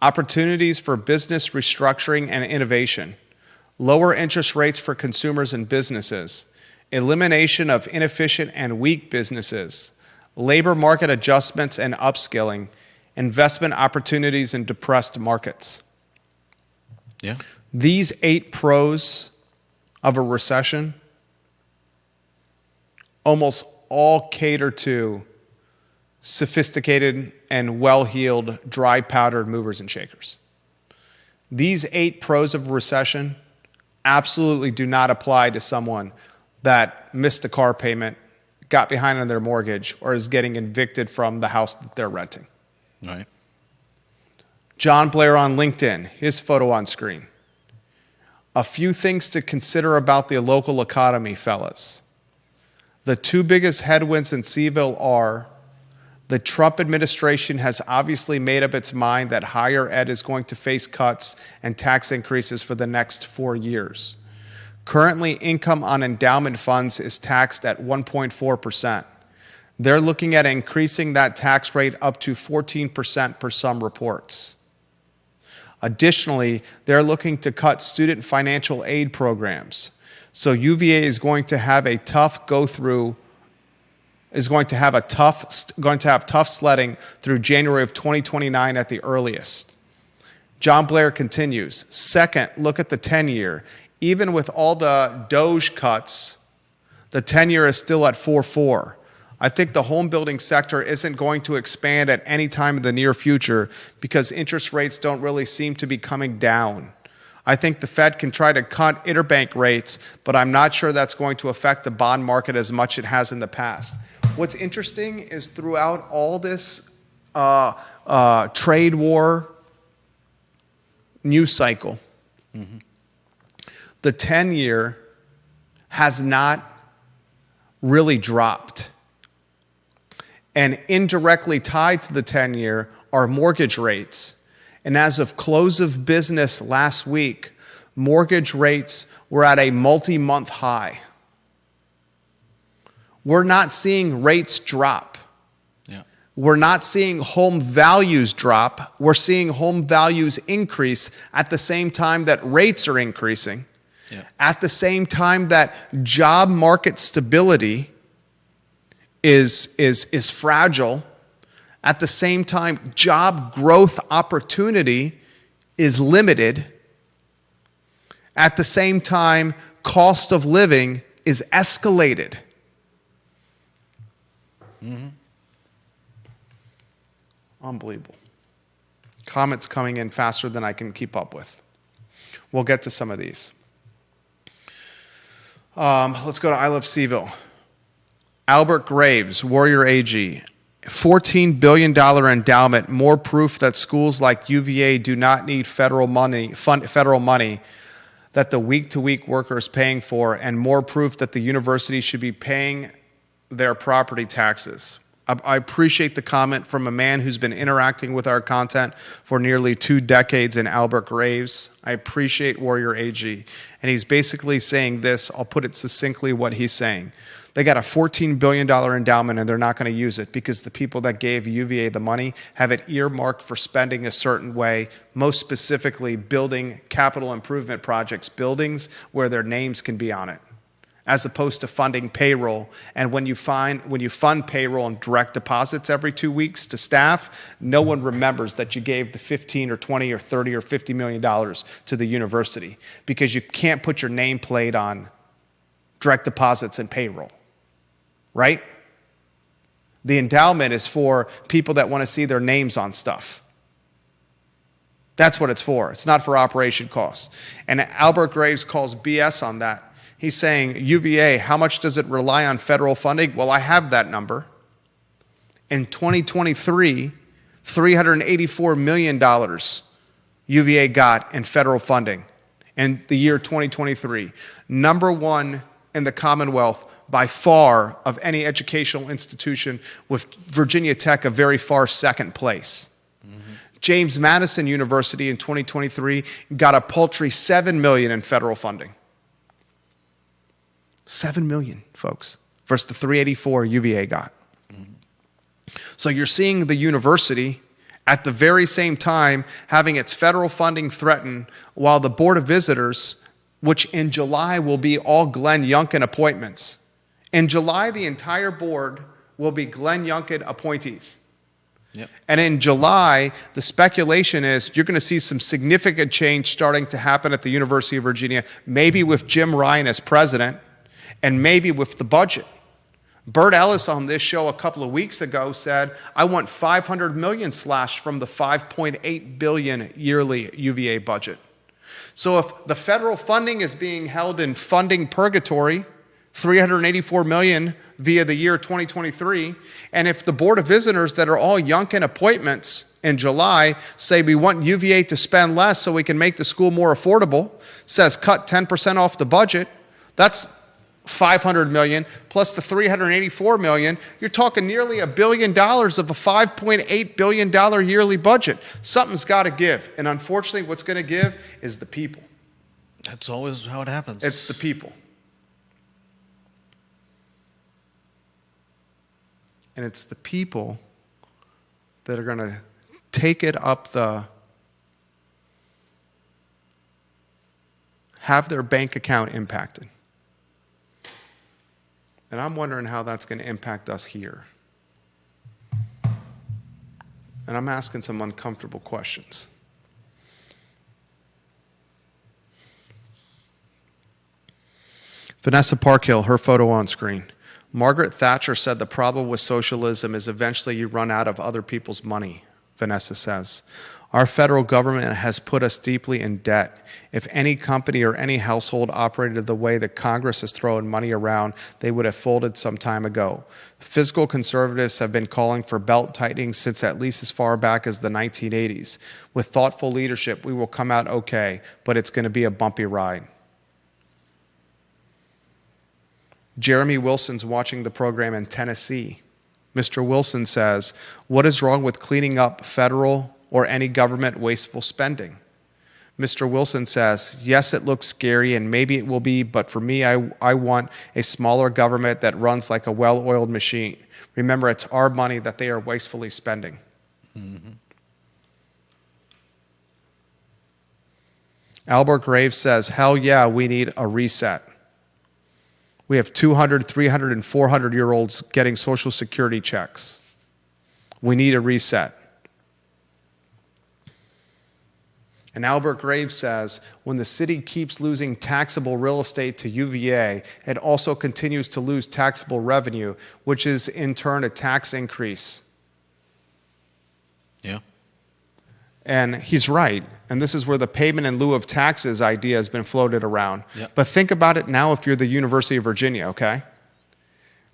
opportunities for business restructuring and innovation, lower interest rates for consumers and businesses, elimination of inefficient and weak businesses, labor market adjustments and upskilling, investment opportunities in depressed markets. Yeah. These 8 pros of a recession almost all cater to sophisticated and well-heeled, dry-powdered movers and shakers. These 8 pros of recession absolutely do not apply to someone that missed a car payment, got behind on their mortgage, or is getting evicted from the house that they're renting. Right. John Blair on LinkedIn, his photo on screen. A few things to consider about the local economy, fellas. The 2 biggest headwinds in CVille are the Trump administration has obviously made up its mind that higher ed is going to face cuts and tax increases for the next 4 years. Currently, income on endowment funds is taxed at 1.4%. They're looking at increasing that tax rate up to 14% per some reports. Additionally, they're looking to cut student financial aid programs. So UVA is going to have a tough go-through, is going to have tough sledding through January of 2029 at the earliest. John Blair continues. Second, look at the 10-year. Even with all the Doge cuts, the 10-year is still at 4.4. I think the home building sector isn't going to expand at any time in the near future because interest rates don't really seem to be coming down. I think the Fed can try to cut interbank rates, but I'm not sure that's going to affect the bond market as much as it has in the past. What's interesting is throughout all this trade war news cycle, the 10-year has not really dropped. And indirectly tied to the 10-year are mortgage rates. And as of close of business last week, mortgage rates were at a multi-month high. We're not seeing rates drop. Yeah. We're not seeing home values drop. We're seeing home values increase at the same time that rates are increasing. Yeah. At the same time that job market stability is fragile. At the same time, job growth opportunity is limited. At the same time, cost of living is escalated. Unbelievable. Comments coming in faster than I can keep up with. We'll get to some of these. Let's go to I Love CVille. Albert Graves, Warrior AG. $14 billion endowment, more proof that schools like UVA do not need federal money that the week-to-week worker is paying for, and more proof that the university should be paying their property taxes. I appreciate the comment from a man who's been interacting with our content for nearly 2 decades in Albert Graves. I appreciate Warrior AG. And he's basically saying this, I'll put it succinctly what he's saying. They got a $14 billion endowment and they're not going to use it because the people that gave UVA the money have it earmarked for spending a certain way, most specifically building capital improvement projects, buildings where their names can be on it, as opposed to funding payroll. And when you fund payroll and direct deposits every 2 weeks to staff, no one remembers that you gave the 15 or 20 or 30 or $50 million to the university because you can't put your nameplate on direct deposits and payroll. Right? The endowment is for people that want to see their names on stuff. That's what it's for. It's not for operation costs. And Albert Graves calls BS on that. He's saying, UVA, how much does it rely on federal funding? Well, I have that number. In 2023, $384 million UVA got in federal funding in the year 2023. Number 1 in the Commonwealth by far of any educational institution, with Virginia Tech a very far second place. James Madison University in 2023 got a paltry $7 million in federal funding. $7 million, folks, versus the $384 UVA got. So you're seeing the university at the very same time having its federal funding threatened, while the Board of Visitors, which in July will be all Glenn Youngkin appointments. In July, the entire board will be Glenn Youngkin appointees. Yep. And in July, the speculation is you're going to see some significant change starting to happen at the University of Virginia, maybe with Jim Ryan as president, and maybe with the budget. Bert Ellis on this show a couple of weeks ago said, I want $500 million slashed from the $5.8 billion yearly UVA budget. So if the federal funding is being held in funding purgatory, $384 million via the year 2023, and if the Board of Visitors that are all Youngkin appointments in July say we want UVA to spend less so we can make the school more affordable, says cut 10% off the budget, that's $500 million plus the $384 million, you're talking nearly $1 billion of a $5.8 billion yearly budget. Something's got to give. And unfortunately, what's going to give is the people. That's always how it happens. It's the people. And it's the people that are going to take it up have their bank account impacted. And I'm wondering how that's going to impact us here. And I'm asking some uncomfortable questions. Vanessa Parkhill, her photo on screen. Margaret Thatcher said the problem with socialism is eventually you run out of other people's money, Vanessa says. Our federal government has put us deeply in debt. If any company or any household operated the way that Congress is throwing money around, they would have folded some time ago. Fiscal conservatives have been calling for belt tightening since at least as far back as the 1980s. With thoughtful leadership, we will come out okay, but it's going to be a bumpy ride. Jeremy Wilson's watching the program in Tennessee. Mr. Wilson says, what is wrong with cleaning up federal or any government wasteful spending? Mr. Wilson says, yes, it looks scary and maybe it will be, but for me, I want a smaller government that runs like a well-oiled machine. Remember, it's our money that they are wastefully spending. Mm-hmm. Albert Graves says, hell yeah, we need a reset. We have 200, 300, and 400-year-olds getting Social Security checks. We need a reset. And Albert Graves says, when the city keeps losing taxable real estate to UVA, it also continues to lose taxable revenue, which is in turn a tax increase. Yeah. And he's right. And this is where the payment in lieu of taxes idea has been floated around. Yep. But think about it now if you're the University of Virginia, okay?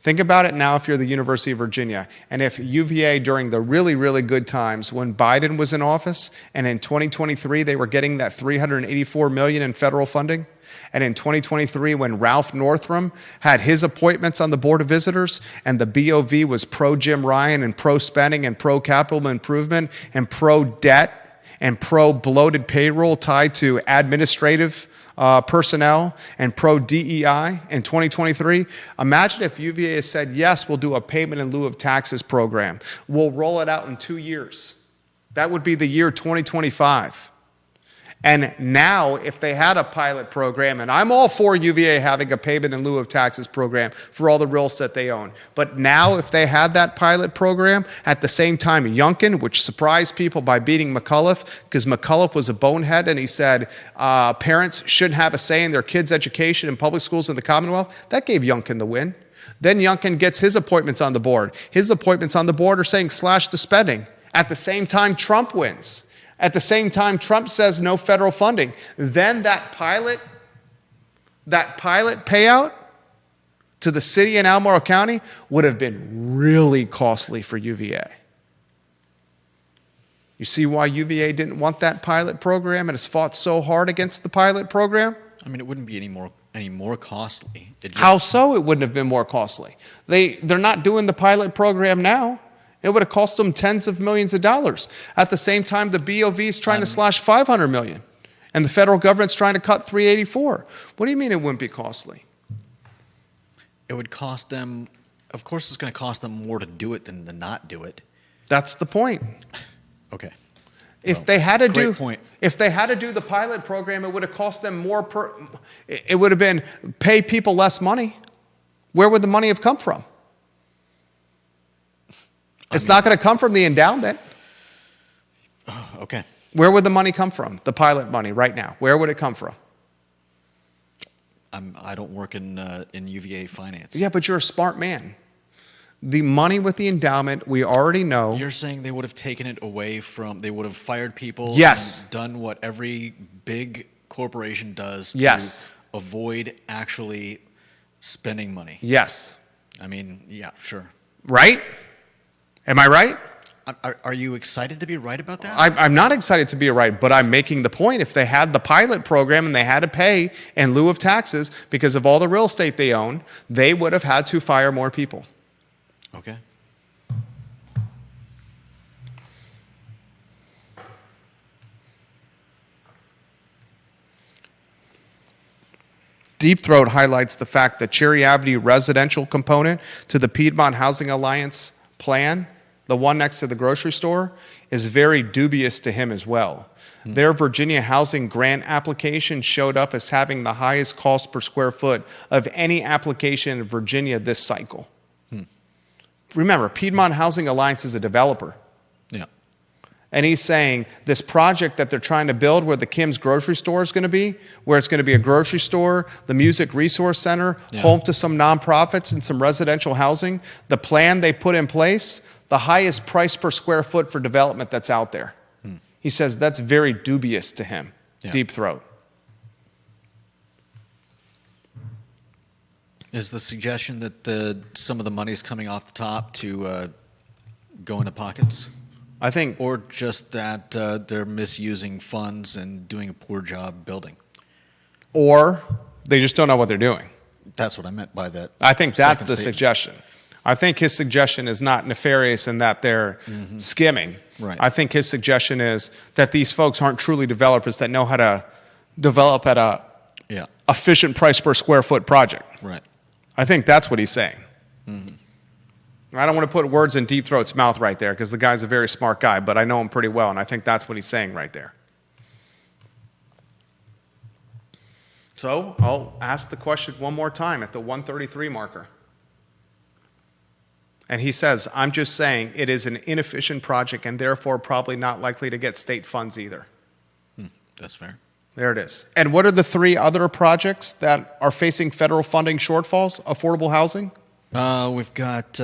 Think about it now if you're the University of Virginia. And if UVA during the really, really good times when Biden was in office and in 2023 they were getting that $384 million in federal funding, and in 2023 when Ralph Northam had his appointments on the Board of Visitors and the BOV was pro-Jim Ryan and pro-spending and pro-capital improvement and pro-debt and pro-bloated payroll tied to administrative personnel and pro-DEI in 2023. Imagine if UVA has said, yes, we'll do a payment in lieu of taxes program. We'll roll it out in 2 years. That would be the year 2025. And now, if they had a pilot program, and I'm all for UVA having a payment in lieu of taxes program for all the real estate they own, but now if they had that pilot program, at the same time, Youngkin, which surprised people by beating McAuliffe, because McAuliffe was a bonehead, and he said parents shouldn't have a say in their kids' education in public schools in the Commonwealth, that gave Youngkin the win. Then Youngkin gets his appointments on the board. His appointments on the board are saying slash the spending. At the same time, Trump wins. At the same time, Trump says no federal funding. Then that pilot payout to the city in Albemarle County would have been really costly for UVA. You see why UVA didn't want that pilot program and has fought so hard against the pilot program? I mean, it wouldn't be any more costly. How so? It wouldn't have been more costly. They're not doing the pilot program now. It would have cost them tens of millions of dollars. At the same time, the BOV is trying to slash $500 million, and the federal government's trying to cut $384. What do you mean it wouldn't be costly? It would cost them Of course, it's going to cost them more to do it than to not do it. That's the point. Okay. If they had to great point. if they had to do the pilot program, it would have cost them more it would have been pay people less money. Where would the money have come from? It's not going to come from the endowment. Okay. Where would the money come from? The pilot money right now. Where would it come from? I don't work in UVA finance. Yeah, but you're a smart man. The money with the endowment, we already know. You're saying they would have taken it away from, they would have fired people Yes. and done what every big corporation does to Yes. avoid actually spending money. Yes. I mean, yeah, sure. Right? Am I right? Are you excited to be right about that? I'm not excited to be right, but I'm making the point. If they had the pilot program and they had to pay in lieu of taxes because of all the real estate they own, they would have had to fire more people. Okay. Deep Throat highlights the fact that Cherry Avenue residential component to the Piedmont Housing Alliance plan, the one next to the grocery store, is very dubious to him as well. Their Virginia housing grant application showed up as having the highest cost per square foot of any application in Virginia this cycle. Remember, Piedmont Housing Alliance is a developer. Yeah. And he's saying this project that they're trying to build where the Kim's grocery store is going to be, where it's going to be a grocery store, the Music Resource Center, home to some nonprofits and some residential housing, the plan they put in place, the highest price per square foot for development that's out there. He says that's very dubious to him. Deep Throat. Is the suggestion that some of the money is coming off the top to go into pockets? I think, Or just that they're misusing funds and doing a poor job building? or they just don't know what they're doing. That's what I meant by that. I think that's second the statement. suggestion. I think his suggestion is not nefarious in that they're skimming. Right. I think his suggestion is that these folks aren't truly developers that know how to develop at a Yeah. efficient price per square foot project. Right. I think that's what he's saying. I don't want to put words in Deep Throat's mouth right there because the guy's a very smart guy, but I know him pretty well, and I think that's what he's saying right there. So I'll ask the question one more time at the 133 marker. And he says, I'm just saying it is an inefficient project and therefore probably not likely to get state funds either. That's fair. There it is. And what are the three other projects that are facing federal funding shortfalls? Affordable housing? We've got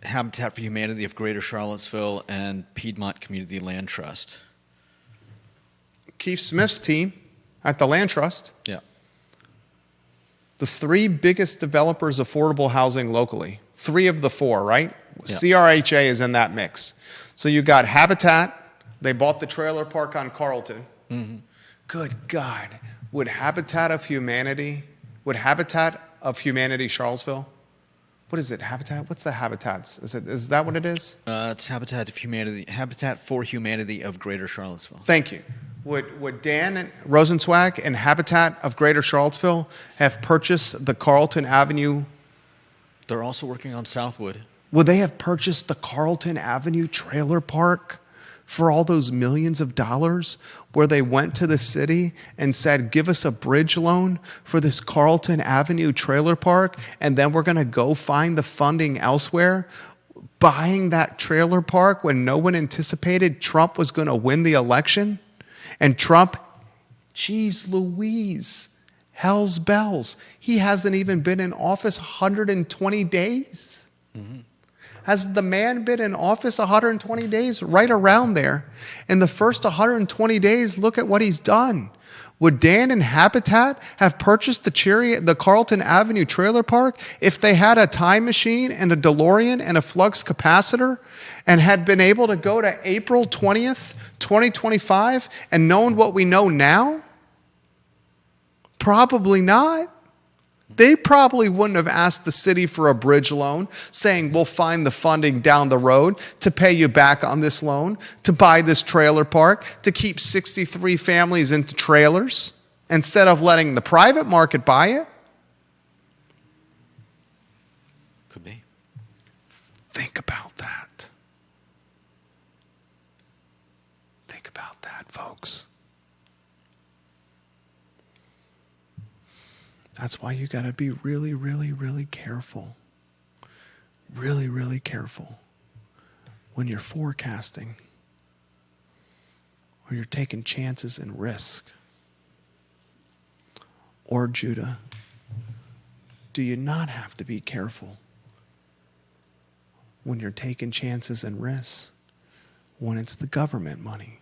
Habitat for Humanity of Greater Charlottesville and Piedmont Community Land Trust. Keith Smith's team at the Land Trust, Yeah. the three biggest developers of affordable housing locally, three of the four, right? Yeah. CRHA is in that mix. So you got Habitat, they bought the trailer park on Carlton. Good God. Would Habitat of Humanity Charlottesville? What is it? Habitat? What's the Habitats? Is that what it is? It's Habitat for Humanity of Greater Charlottesville. Thank you. Would Dan Rosenzweig and Habitat of Greater Charlottesville have purchased the Carlton Avenue? They're also working on Southwood. Would they have purchased the Carlton Avenue trailer park for all those millions of dollars where they went to the city and said, give us a bridge loan for this Carlton Avenue trailer park, and then we're going to go find the funding elsewhere? Buying that trailer park when no one anticipated Trump was going to win the election? And Trump, geez Louise, hell's bells, he hasn't even been in office 120 days. Has the man been in office 120 days? Right around there. In the first 120 days, look at what he's done. Would Dan and Habitat have purchased the Carlton Avenue trailer park if they had a time machine and a DeLorean and a flux capacitor and had been able to go to April 20th, 2025 and known what we know now? Probably not. They probably wouldn't have asked the city for a bridge loan, saying we'll find the funding down the road to pay you back on this loan, to buy this trailer park, to keep 63 families into trailers, instead of letting the private market buy it. Could be. Think about that. Think about that, folks. That's why you got to be really, really, really careful. Really, really careful when you're forecasting or you're taking chances and risk. Or, Judah, do you not have to be careful when you're taking chances and risks when it's the government money?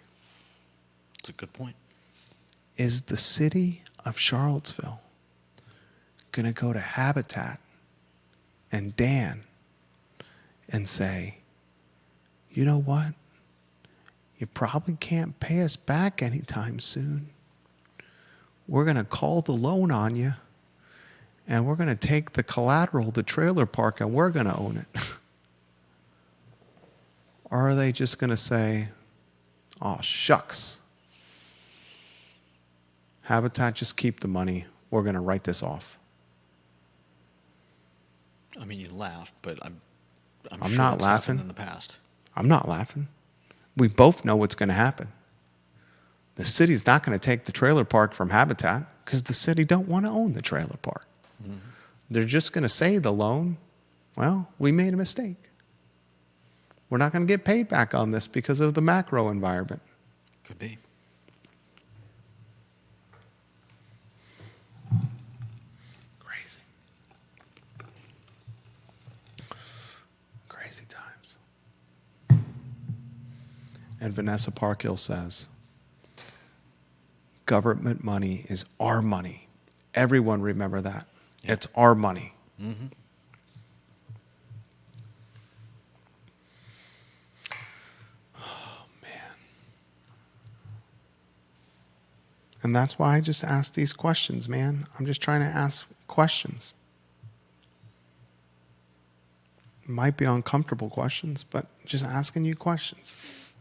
That's a good point. Is the city of Charlottesville going to go to Habitat and Dan and say, you know what? You probably can't pay us back anytime soon. We're going to call the loan on you, and we're going to take the collateral, the trailer park, and we're going to own it. Or are they just going to say, oh, shucks. Habitat, just keep the money. We're going to write this off. I mean, you laugh, but I'm I'm sure not that's laughing. happened in the past. I'm not laughing. We both know what's going to happen. The city's not going to take the trailer park from Habitat because the city don't want to own the trailer park. Mm-hmm. They're just going to say the loan, well, we made a mistake. We're not going to get paid back on this because of the macro environment. Could be. Crazy. Crazy times. And Vanessa Parkhill says, government money is our money. Everyone remember that. Yeah. It's our money. Mm-hmm. Oh, man. And that's why I just ask these questions, man. I'm just trying to ask questions. It might be uncomfortable questions, but just asking you questions.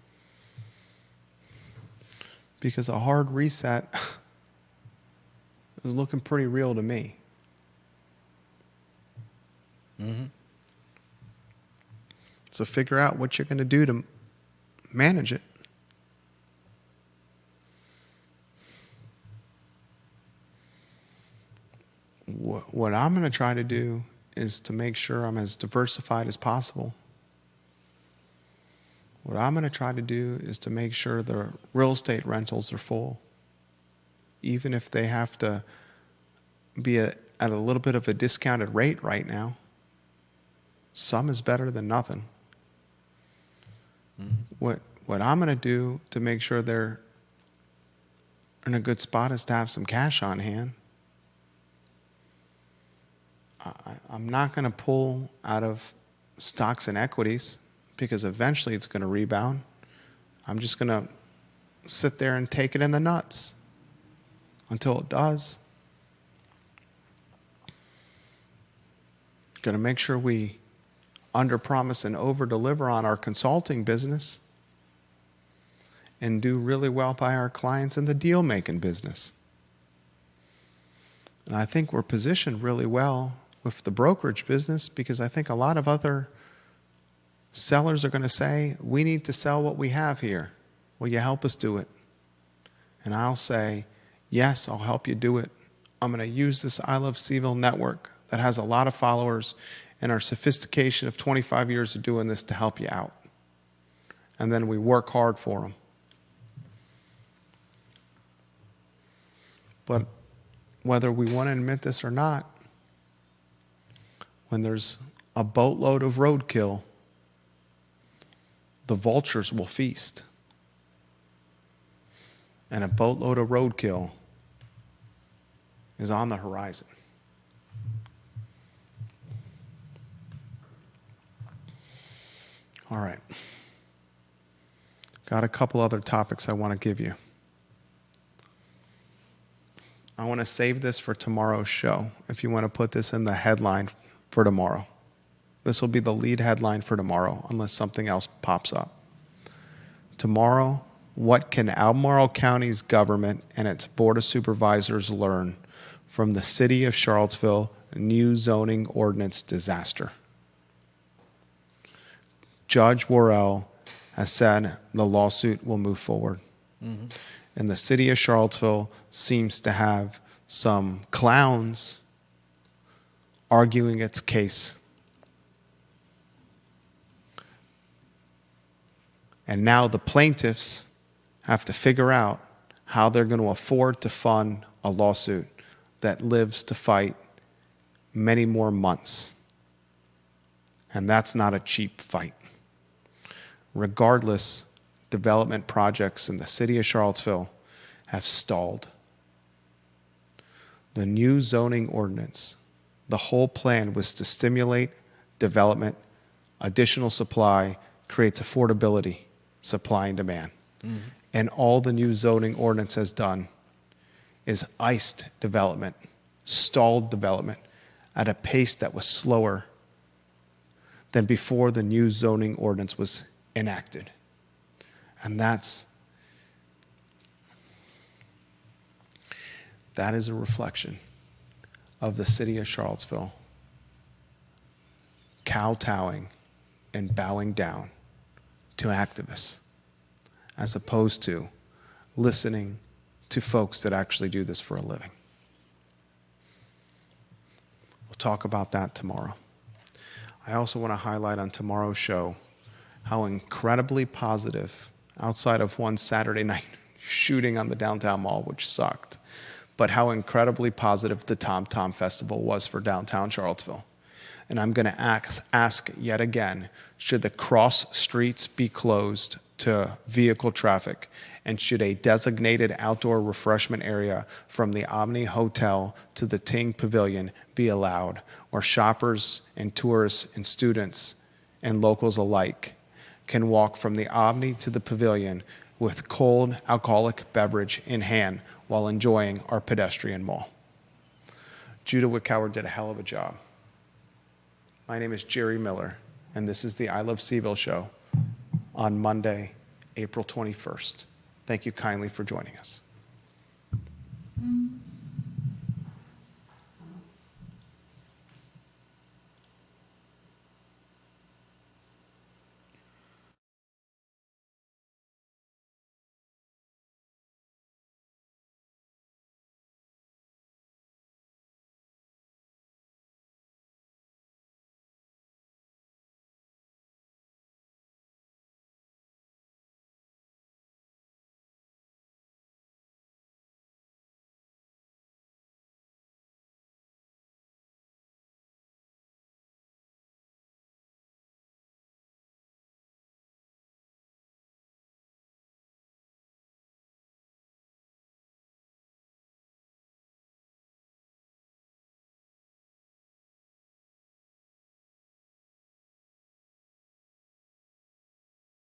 Because a hard reset is looking pretty real to me. Mm-hmm. So figure out what you're going to do to manage it. What I'm going to try to do is to make sure I'm as diversified as possible. What I'm going to try to do is to make sure the real estate rentals are full, even if they have to be at a little bit of a discounted rate right now. Some is better than nothing. Mm-hmm. What I'm going to do to make sure they're in a good spot is to have some cash on hand. I'm not going to pull out of stocks and equities, because eventually it's going to rebound. I'm just going to sit there and take it in the nuts until it does. Going to make sure we underpromise and overdeliver on our consulting business and do really well by our clients in the deal-making business. And I think we're positioned really well with the brokerage business, because I think a lot of other sellers are going to say, we need to sell what we have here. Will you help us do it? And I'll say, yes, I'll help you do it. I'm going to use this I Love CVille Network that has a lot of followers and our sophistication of 25 years of doing this to help you out. And then we work hard for them. But whether we want to admit this or not, when there's a boatload of roadkill, the vultures will feast. And a boatload of roadkill is on the horizon. All right. Got a couple other topics I want to give you. I want to save this for tomorrow's show, if you want to put this in the headline for tomorrow. This will be the lead headline for tomorrow, unless something else pops up. Tomorrow, what can Albemarle County's government and its Board of Supervisors learn from the City of Charlottesville new zoning ordinance disaster? Judge Worrell has said the lawsuit will move forward. Mm-hmm. And the city of Charlottesville seems to have some clowns arguing its case. And now the plaintiffs have to figure out how they're going to afford to fund a lawsuit that lives to fight many more months. And that's not a cheap fight. Regardless, development projects in the city of Charlottesville have stalled. The new zoning ordinance, the whole plan was to stimulate development, additional supply, creates affordability, supply and demand. Mm-hmm. And all the new zoning ordinance has done is iced development, stalled development at a pace that was slower than before the new zoning ordinance was enacted. And that is a reflection of the city of Charlottesville kowtowing and bowing down to activists as opposed to listening to folks that actually do this for a living. We'll talk about that tomorrow. I also want to highlight on tomorrow's show how incredibly positive, outside of one Saturday night shooting on the downtown mall, which sucked, but how incredibly positive the Tom Tom Festival was for downtown Charlottesville. And I'm going to ask yet again, should the cross streets be closed to vehicle traffic? And should a designated outdoor refreshment area from the Omni Hotel to the Ting Pavilion be allowed, where shoppers and tourists and students and locals alike can walk from the Omni to the Pavilion with cold alcoholic beverage in hand while enjoying our pedestrian mall? Judah Wickower did a hell of a job. My name is Jerry Miller, and this is the I Love CVille Show on Monday, April 21st. Thank you kindly for joining us.